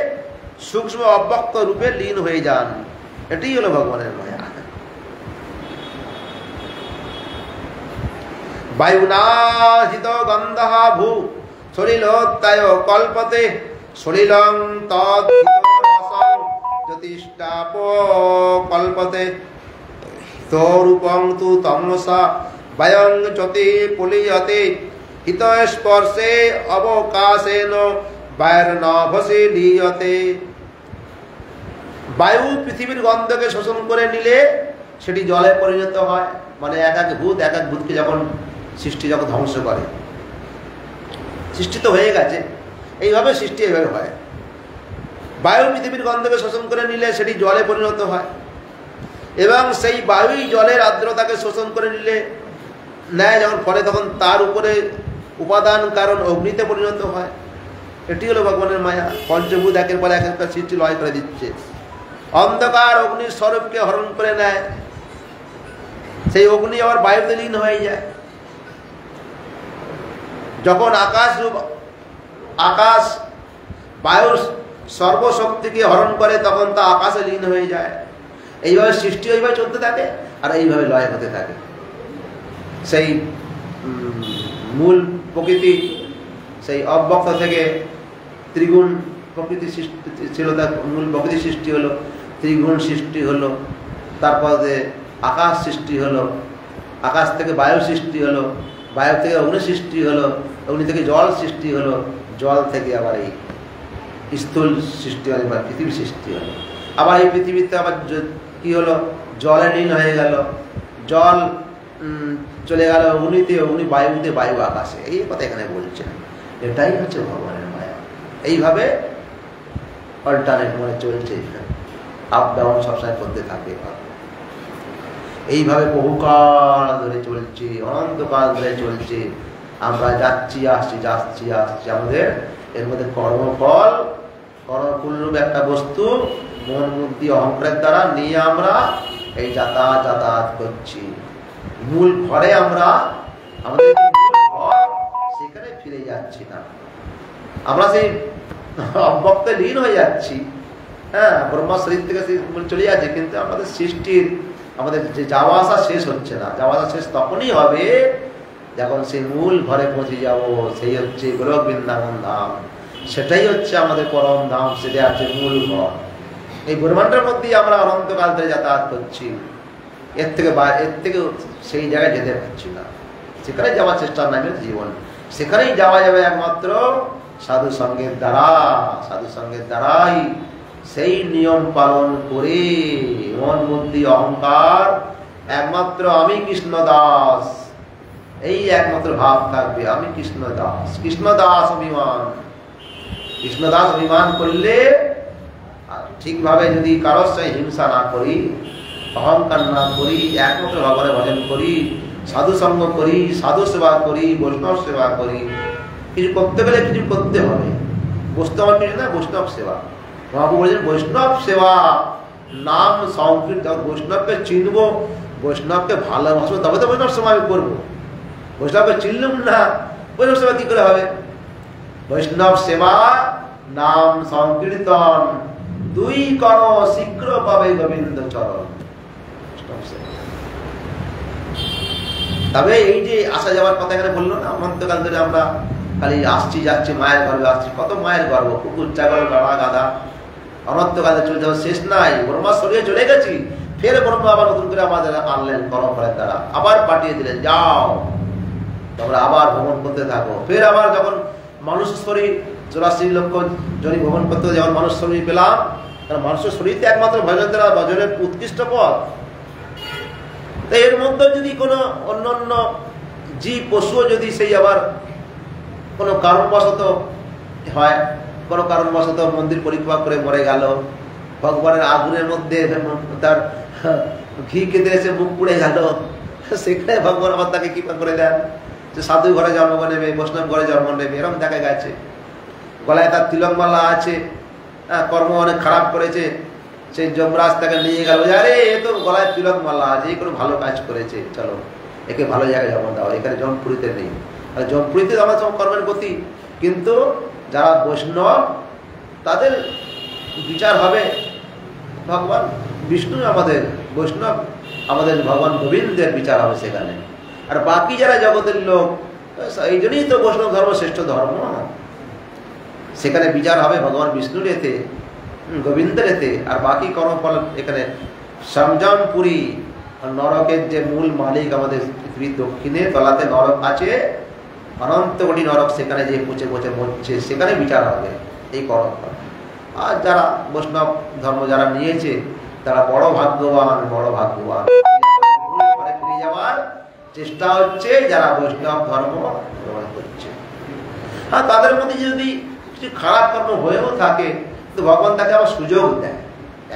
সূক্ষ্ম অব্যক্ত রূপে লীন হয়ে যান। এটি হলো ভগবানের মায়া। বায়ুনাহিত গন্ধঃ ভূ সলিলোত্তায় কল্পতে সলিলং তদ্হিতরসং জ্যোতিষ্টাপ কল্পতে হিতরূপং তু তমসা বায়ং চ্যতি পুলিয়তে হিতস্পর্শে অবকাশেন বায়র্নভসে লিয়তে। বায়ু পৃথিবীর গন্ধকে শোষণ করে নিলে সেটি জলে পরিণত হয়। মানে এক এক ভূতকে যখন সৃষ্টি যখন ধ্বংস করে, সৃষ্টি তো হয়ে গেছে, এইভাবে সৃষ্টি এইভাবে হয়। বায়ু পৃথিবীর গন্ধকে শোষণ করে নিলে সেটি জলে পরিণত হয়, এবং সেই বায়ুই জলের আর্দ্রতাকে শোষণ করে নিলে নেয় যখন ফলে, তখন তার উপরে উপাদান কারণ অগ্নিতে পরিণত হয়। এটি হলো ভগবানের মায়া। পঞ্চভূত একের পর এক একটা সৃষ্টি লয় করে দিচ্ছে। অন্ধকার অগ্নির স্বরূপকে হরণ করে নেয়, সেই অগ্নি আবার বায়ুতে লীন হয়ে যায়। যখন আকাশ বায়ুর সর্বশক্তিকে হরণ করে, তখন তা আকাশে লীন হয়ে যায়। এইভাবে সৃষ্টি এইভাবে চলতে থাকে, আর এইভাবে লয় হতে থাকে। সেই মূল প্রকৃতি সেই অব্যক্ত থেকে ত্রিগুণ প্রকৃতি সৃষ্টি ছিল, তার মূল প্রকৃতি সৃষ্টি হলো, ত্রিগুণ সৃষ্টি হলো, তারপরে আকাশ সৃষ্টি হলো, আকাশ থেকে বায়ু সৃষ্টি হলো, বায়ু থেকে অগ্নি সৃষ্টি হলো, অগ্নি থেকে জল সৃষ্টি হলো, জল থেকে আবার এই স্থূল সৃষ্টি হলো, পৃথিবী সৃষ্টি হলো। আবার এই পৃথিবীতে আবার কি হলো, জলে লীন হয়ে গেল, জল চলে গেল অগ্নিতে, অগ্নি বায়ুতে, বায়ু আকাশে। এই কথা এখানে বলছেন, এটাই হচ্ছে ভগবানের মায়া। এইভাবে অল্টারনেট মনে চলছে, আপ ডাউন সবসময় করতে থাকে। এইভাবে বহুকাল ধরে চলছে, অনন্তকাল ধরে চলছে। আমরা যাচ্ছি আসছি, যাচ্ছি আসছি, আমাদের এর মধ্যে কর্মফল, কর্মফুলরূপ একটা বস্তু মন বুদ্ধি অহংকারের দ্বারা নিয়ে আমরা এই যাতায়াত করছি। মূল ঘরে আমরা, আমাদের মূল ঘর, সেখানে ফিরে যাচ্ছি না, আমরা সেই অব্যক্তে লীন হয়ে যাচ্ছি। হ্যাঁ, ব্রহ্মা শরীর থেকে চলে যাচ্ছে, কিন্তু আমাদের সৃষ্টির, আমাদের যে যাওয়া আসা শেষ হচ্ছে না। যাওয়া আসা শেষ তখনই হবে যখন সেই মূল ঘরে পৌঁছে যাব, সেই হচ্ছে গোলক বৃন্দাবন ধাম। সেটাই হচ্ছে আমাদের পরম ধাম, সেটা হচ্ছে মূল ঘর। এই ব্রহ্মাণ্ডের মধ্যেই আমরা অনন্তকাল ধরে যাতায়াত করছি, এর থেকে সেই জায়গায় যেতে পারছি না। সেখানে যাওয়ার চেষ্টার নামে জীবন, সেখানেই যাওয়া যাবে একমাত্র সাধু সঙ্গের দ্বারা। সাধু সঙ্গের দ্বারাই সেই নিয়ম পালন করে মন বুদ্ধি অহংকার একমাত্র আমি কৃষ্ণ দাস, এই একমাত্র ভাব থাকবে, আমি কৃষ্ণ দাস। কৃষ্ণ দাস অভিমান, কৃষ্ণ দাস অভিমান করলে, ঠিকভাবে যদি কারোর সঙ্গে হিংসা না করি, অহংকার না করি, একমাত্র ভগবানের ভজন করি, সাধু সঙ্গ করি, সাধু সেবা করি, বৈষ্ণব সেবা করি। কিছু করতে গেলে কিছু করতে হবে, বস্তু আমার কিছু না, বৈষ্ণব সেবা। মহাপ্রভু বলেছেন বৈষ্ণব সেবা নাম সংকীর্তন। বৈষ্ণবকে চিনব, বৈষ্ণবকে ভালোবাসবো, তবে তো বৈষ্ণব সেবা আমি করবো। বৈষ্ণবকে চিনলাম না, বৈষ্ণব সেবা কি করে হবে? বৈষ্ণব সেবা নাম সংকীর্তন দুই করো, শীঘ্র পাবে গোবিন্দ চরণ। তবে এই যে আসা যাওয়ার কথা এখানে বললো না, অনন্তকাল ধরে আমরা খালি আসছি যাচ্ছি, মায়ের গর্বে আসছি। কত মায়ের গর্ব, কুকুর, ছাগল, গাড়া, গাধা, অনন্তকালে চলে যাওয়ার শেষ নাই। ব্রহ্মা সরিয়ে চলে গেছি, ফের ব্রহ্মা আবার নতুন করে আমাদের আনলেন কর্মফলের দ্বারা, আবার পাঠিয়ে দিলেন, যাও তোমরা আবার ভ্রমণ করতে থাকো। ফের আবার যখন মানুষ শরীর 84 লক্ষ যদি ভ্রমণ করতে, যেমন মানুষ শরীর পেলাম, কারণ মানুষের শরীরতে একমাত্র ভজন দ্বারা ভজনের উৎকৃষ্ট পথ। এর মধ্যে যদি কোনো অন্যান্য জীব পশুও যদি সেই আবার কোনো কারণবশত হয়, কোনো কারণবশত মন্দির পরিক্রমা করে মরে গেল, ভগবানের আগুনের মধ্যে তার ঘি কেঁদে এসে মুখ পুড়ে গেল, সেখানে ভগবান আবার তাকে কৃপা করে দেন যে সাধু ঘরে জন্ম নেবে, বৈষ্ণব ঘরে জন্ম নেবে। এরকম দেখা গেছে, গলায় তার তিলকমালা আছে, কর্ম অনেক খারাপ করেছে, সেই যমরাজ তাকে নিয়ে গেল, আরে এ তো গলায় তিলকমালা আছে, এই কোনো ভালো কাজ করেছে, চলো একে ভালো জায়গায় জন্ম দাও, এখানে জমপুরীতে নেই। আর জমপুরীতে আমার সব কর্মের গতি, কিন্তু যারা বৈষ্ণব তাদের বিচার হবে ভগবান বিষ্ণু, আমাদের বৈষ্ণব, আমাদের ভগবান গোবিন্দের বিচার হবে সেখানে। আর বাকি যারা জগতের লোক, এই জন্যই তো বৈষ্ণব ধর্ম শ্রেষ্ঠ ধর্ম, সেখানে বিচার হবে ভগবান বিষ্ণুর এতে, গোবিন্দের এতে। আর বাকি কর্মফল এখানে সংযমপুরী, নরকের যে মূল মালিক আমাদের পৃথিবীর দক্ষিণে তলাতে নরক আছে, অনন্ত কোটি নরক, সেখানে যে পচে পচে মরছে, সেখানে বিচার হবে এই কর্মফল। আর যারা বৈষ্ণব ধর্ম যারা নিয়েছে তারা বড় ভাগ্যবান, বড় ভাগ্যবান। ফিরে যাওয়ার চেষ্টা হচ্ছে যারা বৈষ্ণব ধর্ম গ্রহণ করছে। আর তাদের মধ্যে যদি কিছু খারাপ কর্ম হয়েও থাকে, তো ভগবান তাকে আবার সুযোগ দেয়।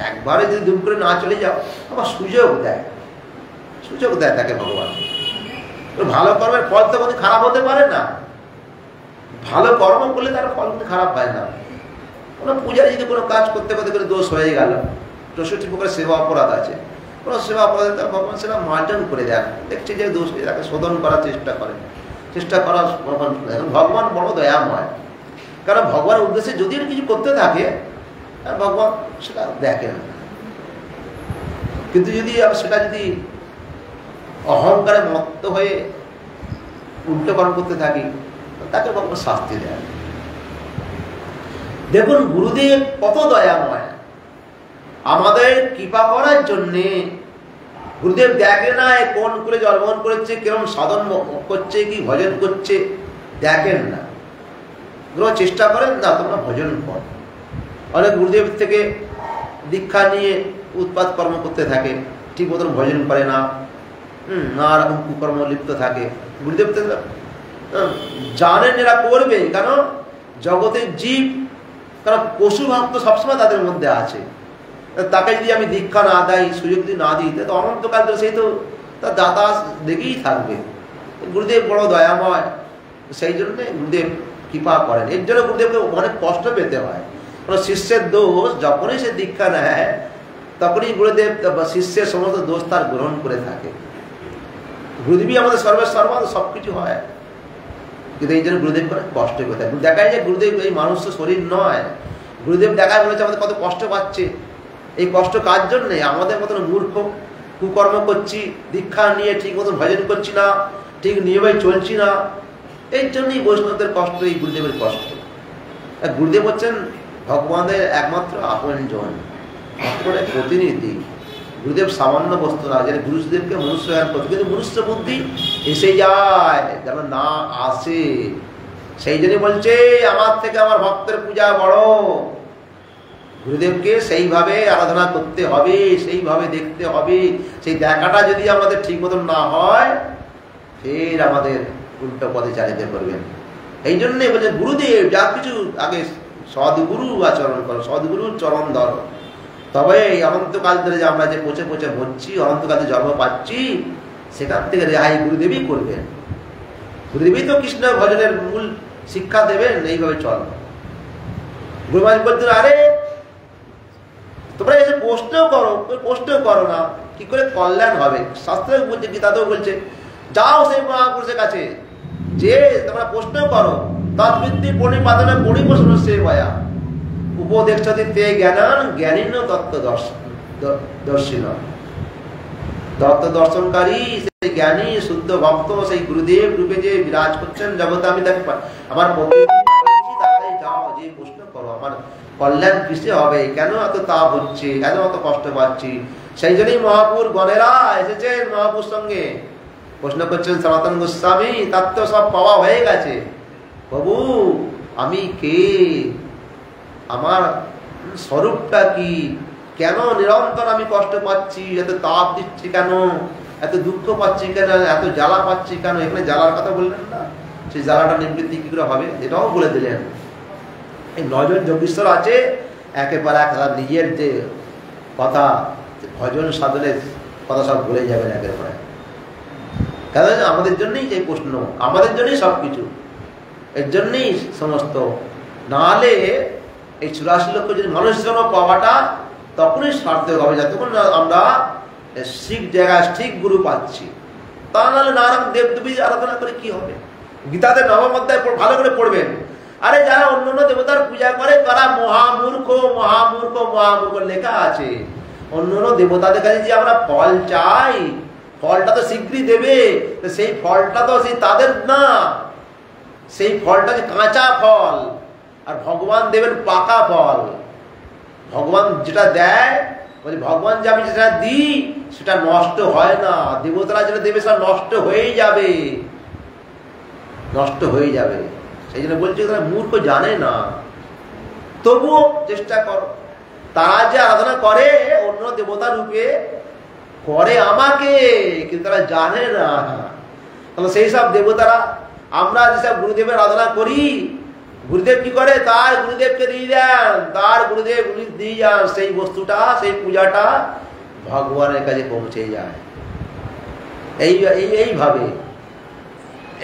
একবারে যদি দুম করে না চলে যাও, আবার সুযোগ দেয়, সুযোগ দেয় তাকে ভগবান। ভালো কর্মের ফল তো কোনো খারাপ হতে পারে না, ভালো কর্ম করলে তার ফল কিন্তু খারাপ হয় না। কোনো পূজারে যদি কোনো কাজ করতে করতে করে দোষ হয়ে গেল, 64 প্রকার সেবা অপরাধ আছে, কোনো সেবা অপরাধ ভগবান সেটা মার্জন করে দেন, দেখছে যে দোষ, তাকে শোধন করার চেষ্টা করেন, চেষ্টা করার ভগবান বড় দয়াময়। কারণ ভগবানের উদ্দেশ্যে যদি কিছু করতে থাকে ভগবান সেটা দেখেন, কিন্তু যদি সেটা যদি অহংকারে মত্ত হয়ে উল্টো কর্ম করতে থাকি, তাকে ভগবান শাস্তি দেন। দেখুন গুরুদেব কত দয়াময়, আমাদের কৃপা করার জন্যে। গুরুদেব দেখে না কোন করে জন্মগ্রহণ করেছে, কিরম সাধন করছে, কি ভজন করছে, দেখেন না। গুরু চেষ্টা করেন না তোমরা ভজন কর। অনেক গুরুদেব থেকে দীক্ষা নিয়ে উৎপাত কর্ম করতে থাকে, ঠিক মতন ভজন করে না, নানা রকম কুকর্ম লিপ্ত থাকে। গুরুদেব জানেন এরা করবে, কেন জগতের জীব, কারণ পশু ভাব তো সবসময় তাদের মধ্যে আছে। তাকে যদি আমি দীক্ষা না দেয়, সুযোগ যদি না দিই, তো অনন্তকাল তো সেই তো তার দাতা দেখেই থাকবে। গুরুদেব বড় দয়াময়, সেই জন্যে গুরুদেব কৃপা করেন। এর জন্য গুরুদেবকে অনেক কষ্ট পেতে হয়। কারণ শিষ্যের দোষ যখনই সে দীক্ষা নেয়, তখনই গুরুদেব শিষ্যের সমস্ত দোষ তার গ্রহণ করে থাকে। গুরুদেবই আমাদের সর্বেসর্বা, সব কিছু হয়, কিন্তু এই জন্য গুরুদেব অনেক কষ্ট পেতে হয়। দেখায় যে গুরুদেব এই মানুষ তো শরীর নয়। গুরুদেব দেখায় বলেছে আমাদের কত কষ্ট পাচ্ছে। এই কষ্ট কার জন্যে? আমাদের মতন মূর্খ কুকর্ম করছি, দীক্ষা নিয়ে ঠিক মতন ভজন করছি না, ঠিক নিয়মে চলছি না। এই জন্যই বৈষ্ণবদের কষ্ট, এই গুরুদেবের কষ্ট। গুরুদেব হচ্ছেন ভগবানের একমাত্র আপনজন, ভগবানের প্রতিনিধি। গুরুদেব সামান্য বস্তু না, যেন গুরুদেবকে মনুষ্যায়ন করতে, কিন্তু মনুষ্য বুদ্ধি এসে যায়, যেন না আসে। সেই জন্য বলছে আমার থেকে আমার ভক্তের পূজা বড়। গুরুদেবকে সেইভাবে আরাধনা করতে হবে, সেইভাবে দেখতে হবে। সেই দেখাটা যদি আমাদের ঠিক মতন না হয়, ফের আমাদের উল্টো পথে চালিতে করবেন। এই জন্যে বলছেন গুরুদেব যা কিছু আগে সদ্গুরু আচরণ করো, সদ্গুরুর চরণ ধরো, তবে এই অনন্তকাল ধরে যে আমরা যে পচে পচে মরছি, অনন্তকালে জন্ম পাচ্ছি, সেখান থেকে রেহাই গুরুদেবই করবেন। গুরুদেবই তো কৃষ্ণ ভজনের মূল শিক্ষা দেবেন। এইভাবে চল। গুরু মহারাজ বলতেন আরে তোমরা এসে প্রশ্ন করো না, কি করে কল্যাণ হবে? শাস্ত্র বলছে, গীতাতেও বলছে, যাও সেই মহাপুরুষের কাছে, যে তোমরা প্রশ্ন করো। তৎবৃত্তি পরিপাদনে পরিপোষণ সে ভয়া উপদেষ্টাতে তে জ্ঞানান জ্ঞানীন তত্ত্ব দর্শিন। তত্ত্ব দর্শনকারী সেই জ্ঞানী শুদ্ধ ভক্ত সেই গুরুদেব রূপে যে বিরাজ করছেন জগতে, আমি তাকে আমার তাকে যাও, যে প্রশ্ন করো আমার কল্যাণ কিসে হবে, কেন এত তাপ হচ্ছে, কেন এত কষ্ট পাচ্ছি। সেই জন্যই মহাপুর গণেরা এসেছেন মহাপুর সঙ্গে, প্রশ্ন করছেন সনাতন গোস্বামী, তার তো সব পাওয়া হয়ে গেছে, প্রভু আমি কে, আমার স্বরূপটা কি, কেন নিরন্তর আমি কষ্ট পাচ্ছি, এত তাপ দিচ্ছি কেন, এত দুঃখ পাচ্ছি কেন, এত জ্বালা পাচ্ছি কেন। এখানে জ্বালার কথা বললেন না, সেই জ্বালাটা নিবৃত্তি কি করে হবে এটাও বলে দিলেন। এই 9 জন যোগীশ্বর আছে, একেবারে নিজের যে কথা ভজন সাধনের কথা সব ভুলে যাবেন একেবারে। কেন? আমাদের জন্যই যে প্রশ্ন, আমাদের জন্যই সব কিছু, এর জন্যই সমস্ত। নাহলে এই 84 লক্ষ যদি মানুষ জন্ম পাওয়াটা তখনই সার্থক হবে যতক্ষণ আমরা ঠিক জায়গায় ঠিক গুরু পাচ্ছি। তা নাহলে নানান দেবদেবী আরাধনা করে কি হবে? গীতাতে 9ম অধ্যায় ভালো করে পড়বেন। আরে যারা অন্য অন্য দেবতার পূজা করে তারা মহামূর্খ, মহামূর্খ, মহামূর্খ লেখা আছে। অন্য অন্য দেবতাদের কাছে যে আমরা ফল চাই, ফলটা তো শীঘ্রই দেবে, সেই ফলটা তো সেই তাদের না, সেই ফলটা যে কাঁচা ফল, আর ভগবান দেবেন পাকা ফল। ভগবান যেটা দেয়, বলছে ভগবান যে আমি যেটা দিই সেটা নষ্ট হয় না, দেবতারা যেটা দেবে সেটা নষ্ট হয়েই যাবে, নষ্ট হয়ে যাবে। সেই জন্য বলছে তারা মূর্খ, জানে না, তবুও চেষ্টা করো। তারা যে আরাধনা করে অন্য দেবতা রূপে করে আমাকে, কিন্তু তারা জানে না। তাহলে সেই সব দেবতারা, আমরা যেসব গুরুদেবের আরাধনা করি, গুরুদেব কি করে, তার গুরুদেবকে দিয়ে দেন, তার গুরুদেব দিয়ে যান, সেই বস্তুটা, সেই পূজাটা ভগবানের কাছে পৌঁছে যায়।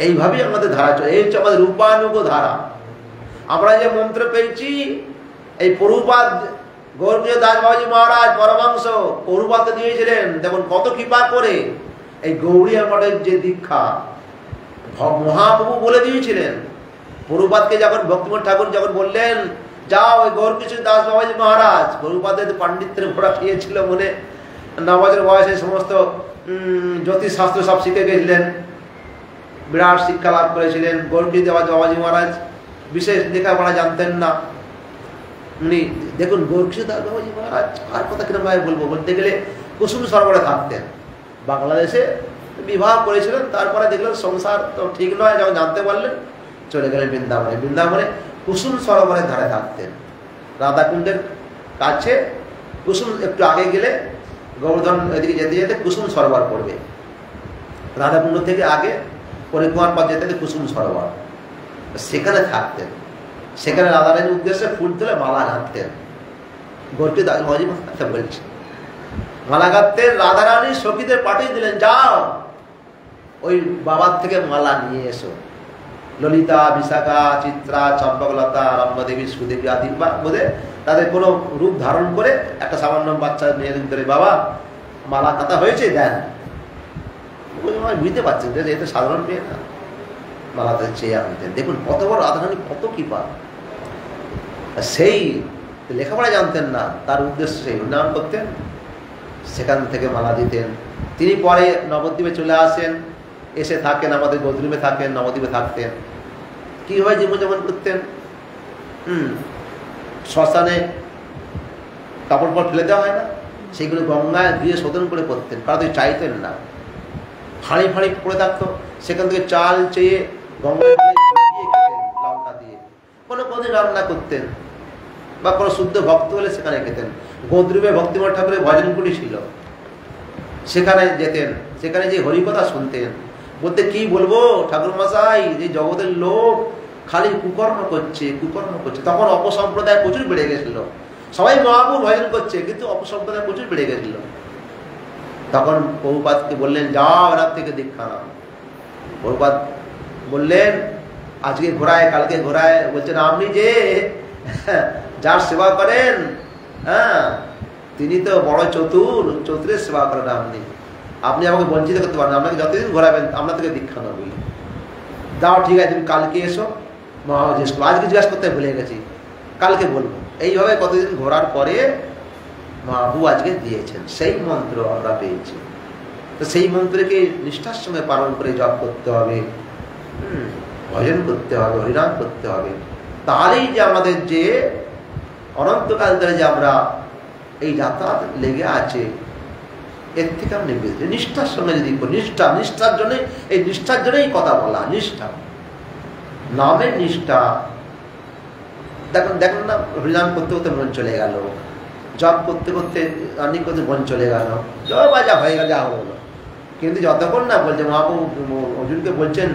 এইভাবেই আমাদের ধারা চলে। এই হচ্ছে আমাদের রূপানুগ ধারা। আমরা যে মন্ত্র পেয়েছি, এই প্রভুপাদ গৌরকিশোর দাস বাবাজি মহারাজ পরমাংশ প্রভুপাদ দিয়েছিলেন, দেখুন কত কৃপা করে। এই গৌড়িয়া মঠের যে দীক্ষা মহাপ্রভু বলে দিয়েছিলেন। প্রভুপাদকে যখন ভক্তিমোহন ঠাকুর যখন বললেন যাও ওই গৌরকিশোর দাস বাবাজি মহারাজ, প্রভুপাদের পাণ্ডিত্যের ঘোড়া খেয়েছিল মনে, 9 বছর বয়সে সমস্ত জ্যোতিষশাস্ত্র সব শিখে গেছিলেন, বিরাট শিক্ষা লাভ করেছিলেন। গৌরকিশোর দাস বাবাজি মহারাজ বিশেষ লেখাপড়া জানতেন না, উনি দেখুন গৌরকিশোর দাস বাবাজি মহারাজ আর কথা কিরকম ভাবে বলবো, বলতে গেলে কুসুম সরোবরে থাকতেন। বাংলাদেশে বিবাহ করেছিলেন, তারপরে দেখলেন সংসার তো ঠিক নয়, যখন জানতে পারলেন চলে গেলেন বৃন্দাবনে। বৃন্দাবনে কুসুম সরোবরের ধারে থাকতেন, রাধাকুণ্ডের কাছে। কুসুম একটু আগে গেলে গোবর্ধন এদিকে যেতে যেতে কুসুম সরোবর পড়বে, রাধাকুণ্ড থেকে আগে পরিক্রমার পথ যেতে কুসুম সরোবর, সেখানে থাকতেন। সেখানে রাধারানীর উদ্দেশ্যে ফুল তুলে মালা গাঁথতেন। গৌরকিশোর দাস বাবাজি বলছেন মালা গাঁথতেন, রাধারানী সখীদের পাঠিয়ে দিলেন, যাও ওই বাবার থেকে মালা নিয়ে এসো। ললিতা, বিশাখা, চিত্রা, চম্পকলতা, রম্যদেবী, সুদেবী আদি বোধে তাদের কোনো রূপ ধারণ করে একটা সামান্য বাচ্চা মেয়ের ভিতরে বাবা মালা কাটা হয়েছে দেন। বুঝতে পারছেন যে এটা সাধারণ মেয়ে না, মালাতে চেয়ে আনতেন। দেখুন কত বড় রাধারানী, কত কৃপা। সেই লেখাপড়া জানতেন না, তার উদ্দেশ্যে সেই উন্নয়ন করতেন, সেখান থেকে মালা দিতেন। তিনি পরে নবদ্বীপে চলে আসেন, এসে থাকেন, আমাদের গৌরদ্বীপে থাকেন, নবদ্বীপে থাকতেন। কীভাবে জীবনযাপন করতেন? শ্মশানে কাপড় পর ফেলে দেওয়া হয় না, সেইগুলো গঙ্গায় ধুয়ে শোধন করে করতেন, কারণ তিনি চাইতেন না। ফাঁড়ি ফাঁড়ি পড়ে থাকতো, সেখান থেকে চাল চেয়ে গঙ্গায় খেতেন লঙ্কা দিয়ে। কোনো কোনোদিন রান্না করতেন, বা কোনো শুদ্ধ ভক্ত হলে সেখানে খেতেন। গৌরদ্বীপে ভক্তিমঠ ঠাকুরের ভজনগুলি ছিল, সেখানে যেতেন, সেখানে যে হরিকথা শুনতেন। বলতে কি বলবো ঠাকুর মশাই, যে জগতের লোক খালি কুকর্ম করছে, কুকর্ম করছে। তখন অপসম্প্রদায় প্রচুর বেড়ে গেছিল, সবাই মহাপুর ভজন করছে, কিন্তু অপসম্প্রদায় প্রচুর বেড়ে গেছিল। তখন প্রভুপাদকে বললেন, যাও এনার থেকে দীক্ষা নাও। প্রভুপাদ বললেন, আজকে ঘোরায়, কালকে ঘোরায়। বলছেন আপনি যে যার সেবা করেন, হ্যাঁ তিনি তো বড় চতুর, চতুরের সেবা করেন আপনি আমাকে বঞ্চিত করতে পারেন, আপনাকে যতদিন ঘোরাবেন আপনার থেকে দীক্ষা নেবই। দাও ঠিক আছে, তুমি কালকে এসো, মহারাজ জিজ্ঞেস করবো, আজকে জিজ্ঞাসা করতে ভুলে গেছি, কালকে বলবো। এইভাবে কতদিন ঘোরার পরে মহাবু আজকে দিয়েছেন, সেই মন্ত্র আমরা পেয়েছি। তো সেই মন্ত্রকে নিষ্ঠার সঙ্গে পালন করে জপ করতে হবে, ভজন করতে হবে, হরিনাম করতে হবে। তাহলেই যে আমাদের যে অনন্তকাল ধরে যে আমরা এই যাত্রা লেগে আছে, এর থেকে আমরা নিবৃত্ত। নিষ্ঠার সঙ্গে যদি নিষ্ঠা, নিষ্ঠার জন্য, এই নিষ্ঠার জন্যই কথা বলা, নিষ্ঠা, নামের নিষ্ঠা। দেখুন দেখুন না, হরিনাম করতে করতে মন চলে গেল, জপ করতে করতে অনেক করতে মন চলে গেল, যা যা হয়ে গেল, যা হলো। কিন্তু যতক্ষণ না বলছে মহাপ্রভু অর্জুনকে বলছেন,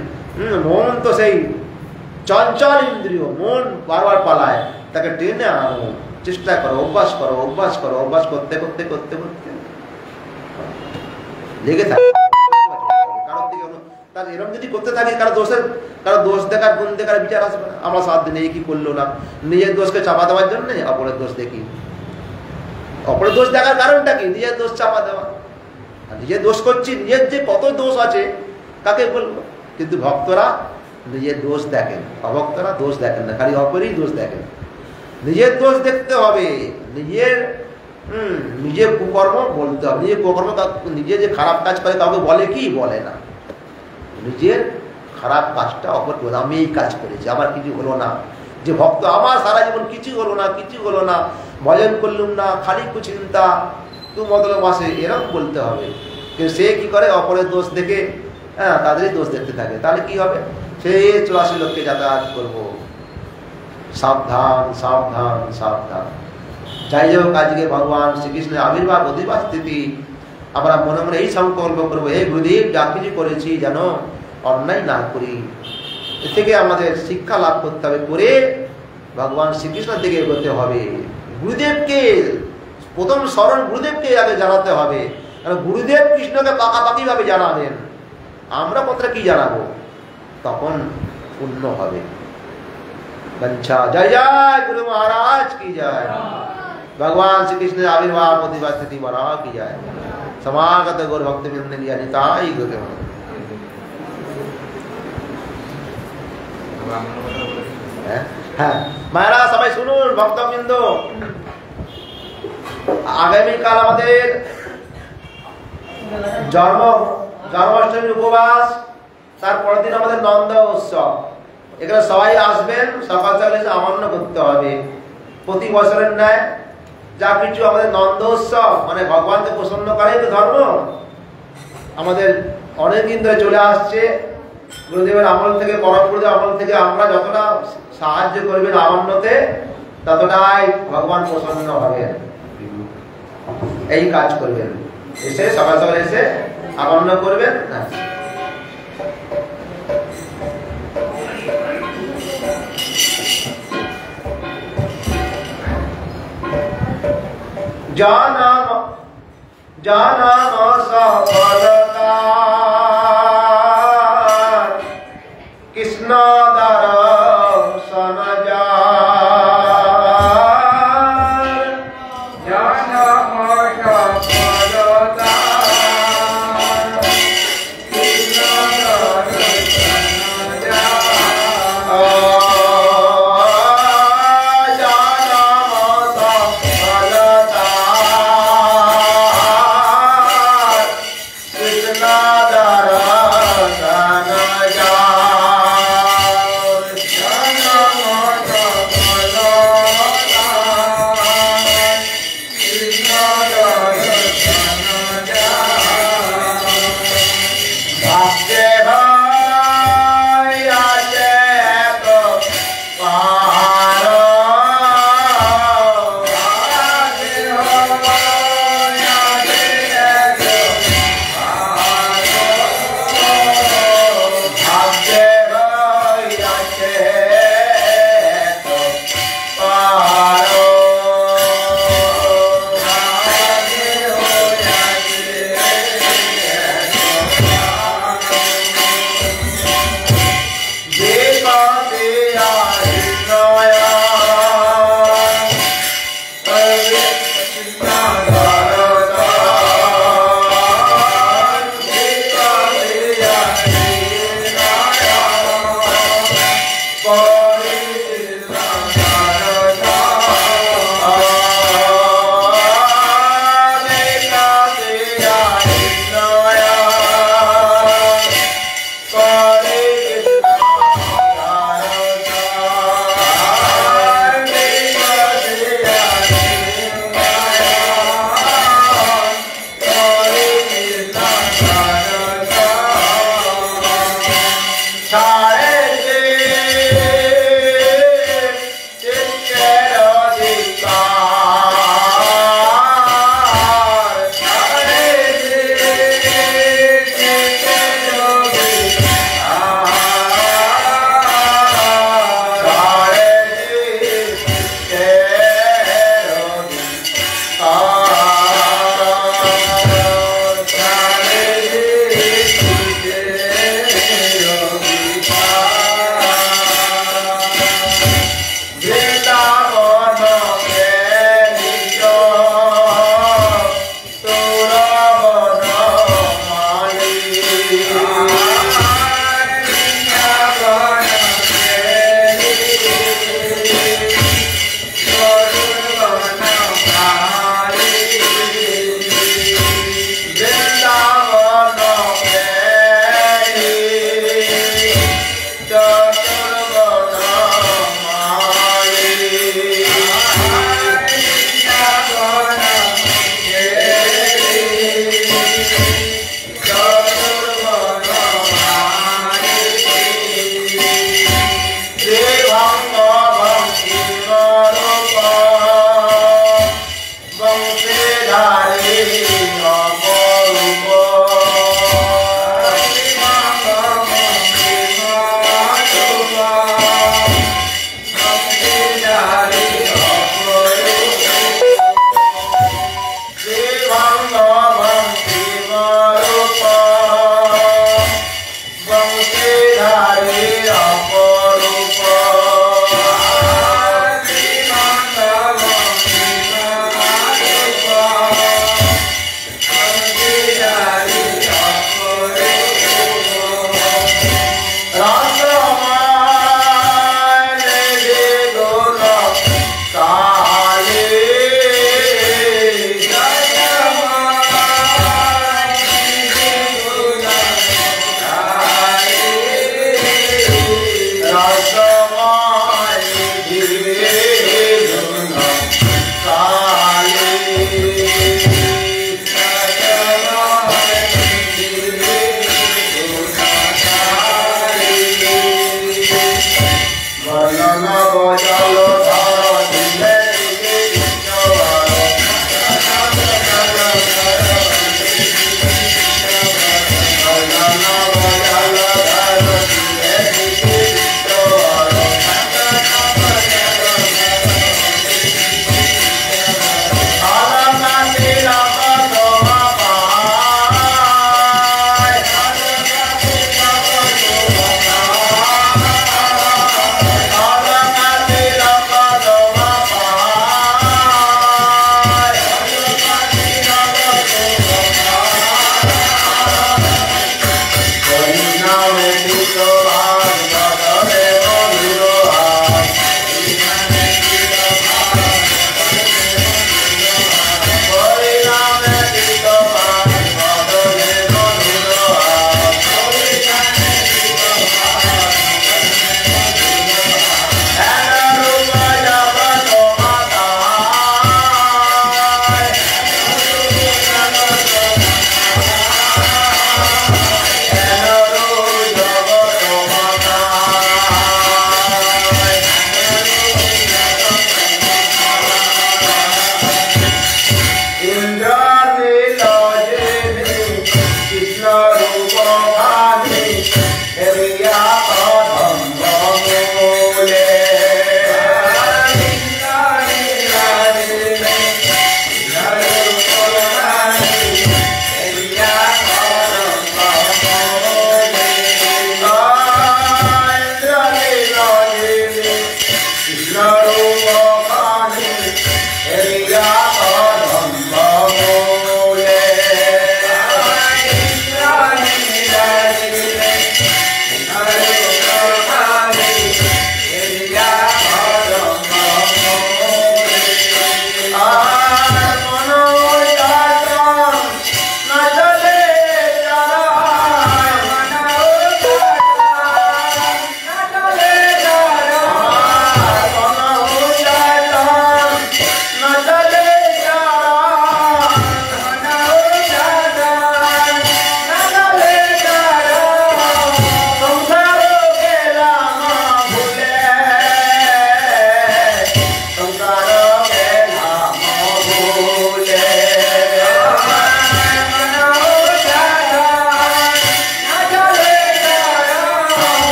মন তো সেই চঞ্চল ইন্দ্রিয়, মন বারবার পালায়, তাকে টেনে আনো, চেষ্টা করো, অভ্যাস করো, অভ্যাস করো, অভ্যাস করতে করতে করতে করতে লেগে থাকে। কারোর দিকে তার এরকম যদি করতে থাকে, কারো দোষ দেখার, গুণ দেখার বিচার আসবে না। আমরা 7 দিনে কি করলো না, নিজের দোষকে চাপা দেওয়ার জন্য অপরের দোষ দেখি। অপরের দোষ দেখার কারণটা কি? নিজের দোষ চাপা দেওয়া। আর নিজের দোষ করছি, নিজের যে কত দোষ আছে কাকে বলবো? কিন্তু ভক্তরা নিজের দোষ দেখেন, অভক্তরা দোষ দেখেন না, খালি অপরেরই দোষ দেখেন। নিজের দোষ দেখতে হবে, নিজের কুকর্ম বলতে হবে। নিজের কুকর্ম, নিজে যে খারাপ কাজ করে কাউকে বলে কি? বলে না। নিজের খারাপ কাজটা অপর বলে, আমি এই কাজ করেছি, আমার কিছু হলো না। যে ভক্ত, আমার সারা জীবন কিছু হলো না, কিছু হলো না, ভজন করলুম না, খালি কুচিন্তা, তু মতলব আসে, এরকম বলতে হবে। কিন্তু সে কি করে? অপরের দোষ দেখে, হ্যাঁ, তাদেরই দোষ দেখতে থাকে। তাহলে কি হবে? সে 84 লোককে যাতায়াত করবো। সাবধান, সাবধান, সাবধান। যাই হোক, আজকে ভগবান শ্রীকৃষ্ণের আবির্ভাব, অধিবাস তিথি, আমরা মনে মনে এই সংকল্প করবো, হে গুরুদেব, যা কিছু করেছি যেন অন্যায় না করি। এ থেকে আমাদের শিক্ষা লাভ করতে হবে, করে ভগবান শ্রীকৃষ্ণের দিকে এগোতে হবে। গুরুদেবকে প্রথম স্মরণ গুরুদেবকে আগে জানাতে হবে, কারণ গুরুদেব কৃষ্ণকে পাকাপাকি ভাবে জানাবেন, আমরা কতটা কি জানাবো, তখন পূর্ণ হবে। বঞ্চা জয় জয় গুরু মহারাজ কি জয়। भगवान श्री कृष्ण आविर्भाव प्रतिभा स्थिति बना की जाए। समागत गौर भक्ति वृंद लिया निताई गुरु। হ্যাঁ মায়েরা সবাই শুনুন, ভক্তবৃন্দ, আগামীকাল আমাদের জন্মাষ্টমীর উপবাস, তারপরের দিন আমাদের নন্দ উৎসব। এখানে সবাই আসবেন, সকাল সকাল এসে আমান্য করতে হবে। প্রতি বছরের ন্যায় যা কিছু আমাদের নন্দোৎসব মানে ভগবানকে প্রসন্ন করাই তো ধর্ম, আমাদের অনেকদিন ধরে চলে আসছে। গুরুদেবের আমল থেকে, পরম গুরুদেব আমল থেকে আমরা যতটা সাহায্য করবেন আমান্যতে, ততটাই ভগবান প্রসন্ন হবেন। এই কাজ করবেন, এসে সকাল সকাল এসে আমান্য করবেন। জানাম জানাম সফলতা কৃষ্ণ দর্শন জানাম সফলতা কৃষ্ণ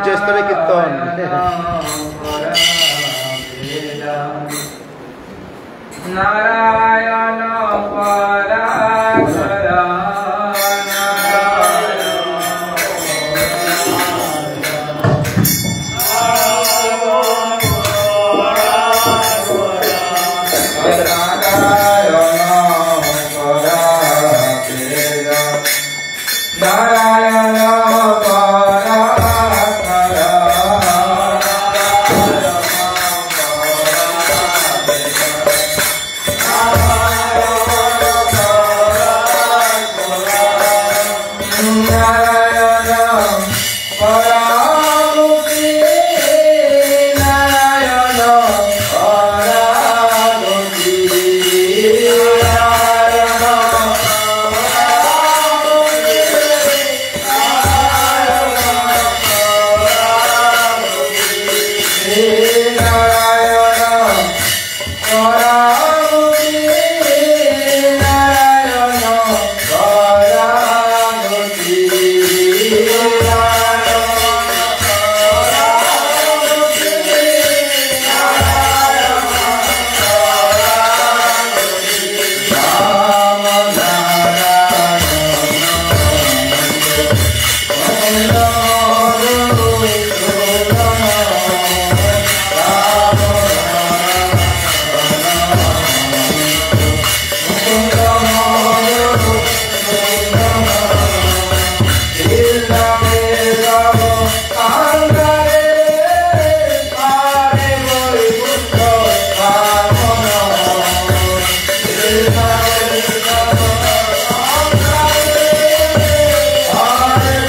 উচ্চস্তরে কীর্তন। Narayan পরাৎপরা Hare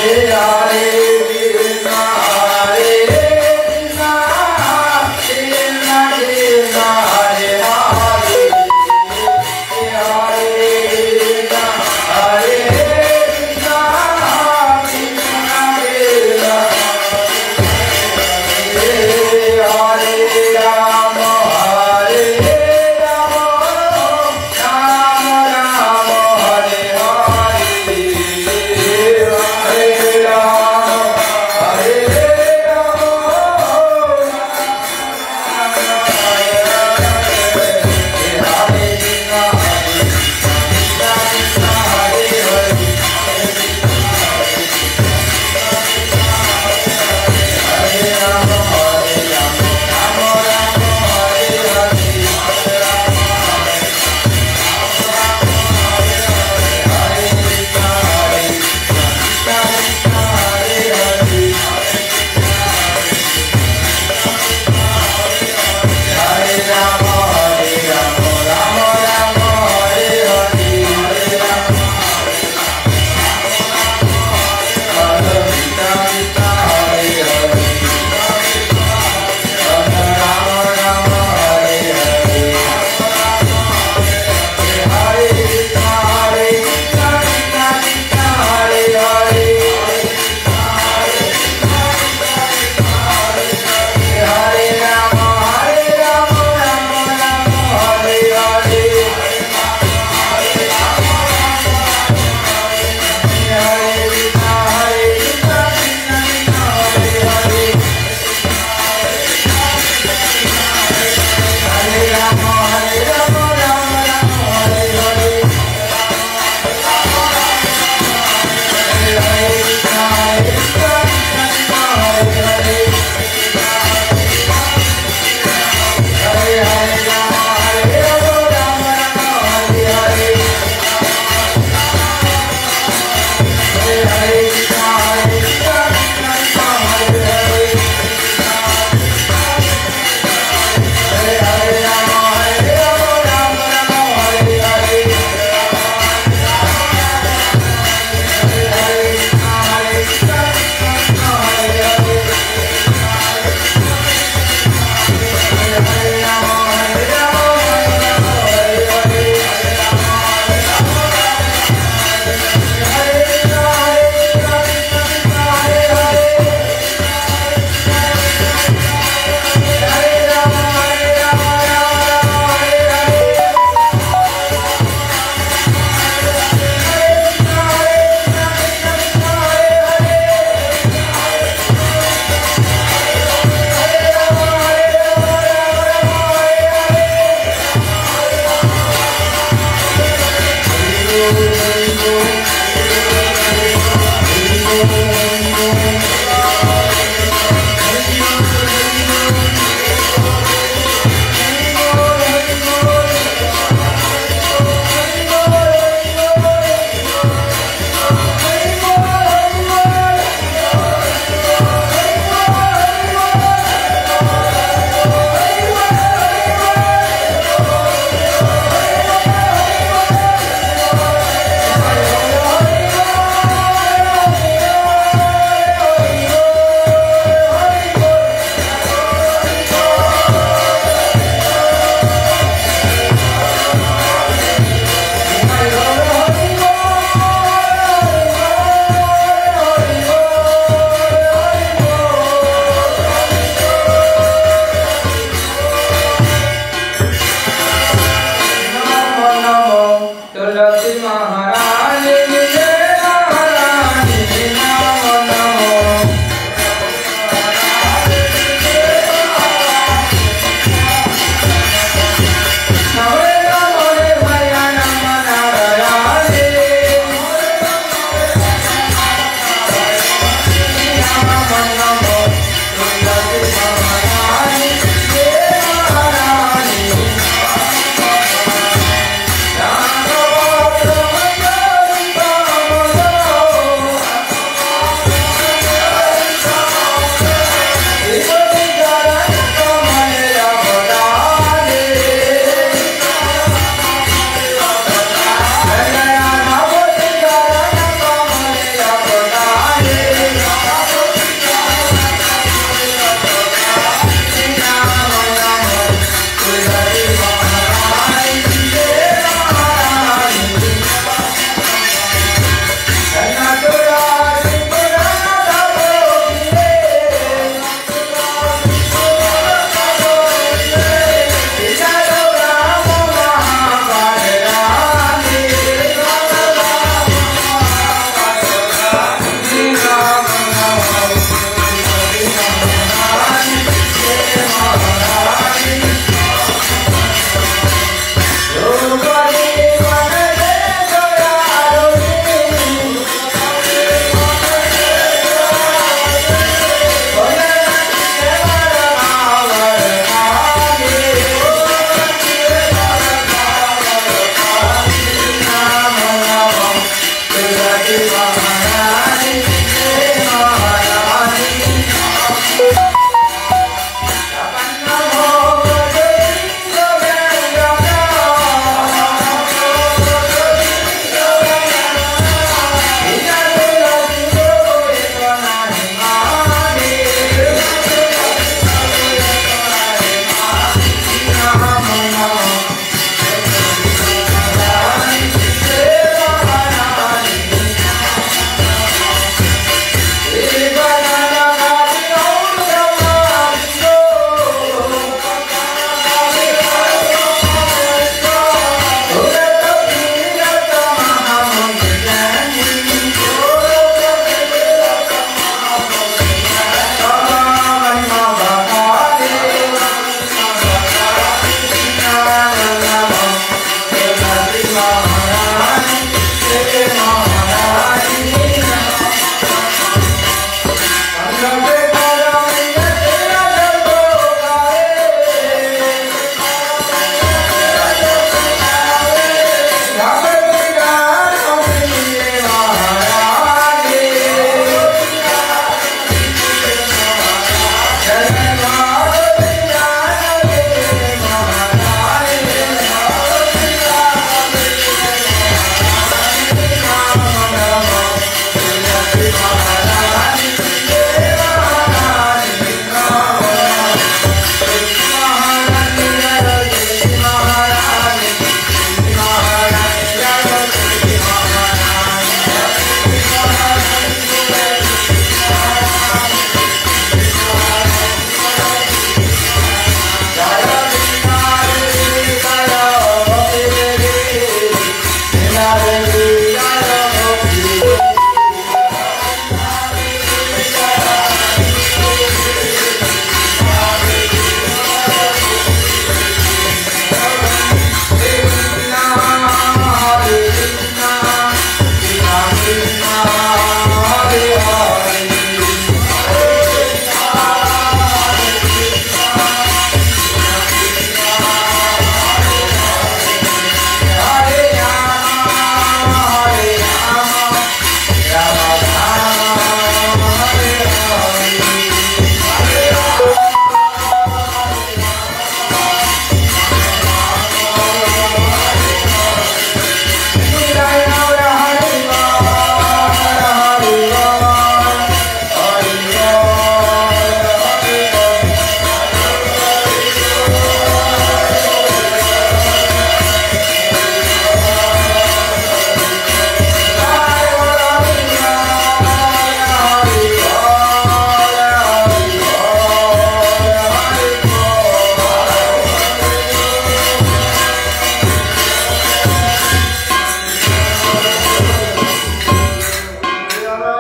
Hare Rama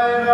Hare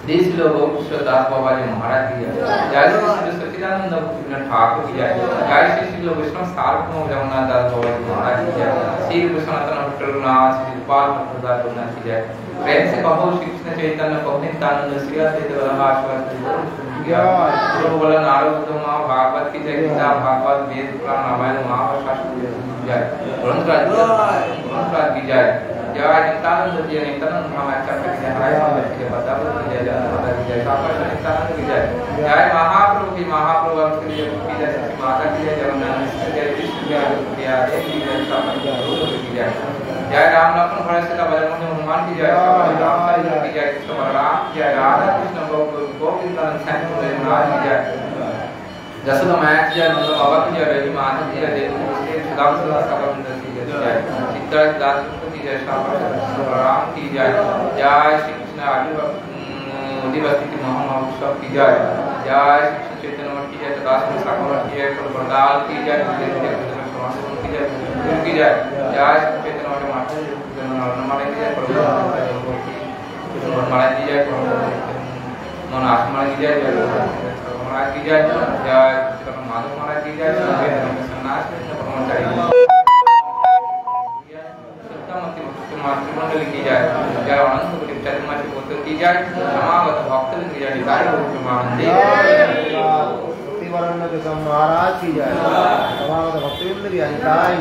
देश लोगों दास बाबा जी महाराज की जय श्री सच्चिदानंद भक्तिविनोद ठाकुर की जय जय श्री लोग विष्णु सार्वभौम जगन्नाथ दास बाबा जी महाराज की जय श्री सनातन भट्टरनाथ श्री गोपाल भट्टरनाथ की जय प्रेम से कहो श्री कृष्ण चैतन्य कहो नित्यानंद श्री अद्वैत वल्लभाश्वर गुरु बोला नारद महा भागवत की जय गीता भागवत वेद पुराण रामायण महाभारत की जय ग्रंथराज की जय जय नित्यानंद जी नित्यानंद महाचार्य की जय हराय के बतावत की जय माता की जय सापर नित्यानंद की जय जय महाप्रभु की महाप्रभु की जय सच्ची माता की जय जगन्नाथ की जय विष्णु की जय देव की जय सापर की जय जय राम लक्ष्मण भरत सीता बलराम हनुमान की जय राम की जय कृष्ण बलराम की जय राधा कृष्ण गोविंद नाथ की जय जसोदा मैया की जय नंद बाबा की जय रवि माता की जय देव की सुदाम सदा सकल की जय सिद्धार्थ दास की जय राम की जय जय श्री कृष्ण आदिवासी की महामहोत्सव की जय जय श्री चैतन्य मठ की जय दास सागर की जय प्रदाल की जय की जय की जय जय श्री चैतन्य मठ माता की जय प्रभु की जय मन आत्मा की जय महाराज की जय जय माधव महाराज की जय सन्यास ब्रह्मचारी मातृमंडल की जय जय अनंत कोटि चतुर्मासी पुत्र की जय समागत भक्त की जय निताय प्रमानंदे वरण के महाराज की जय समागत भक्तवृंद की जय निताय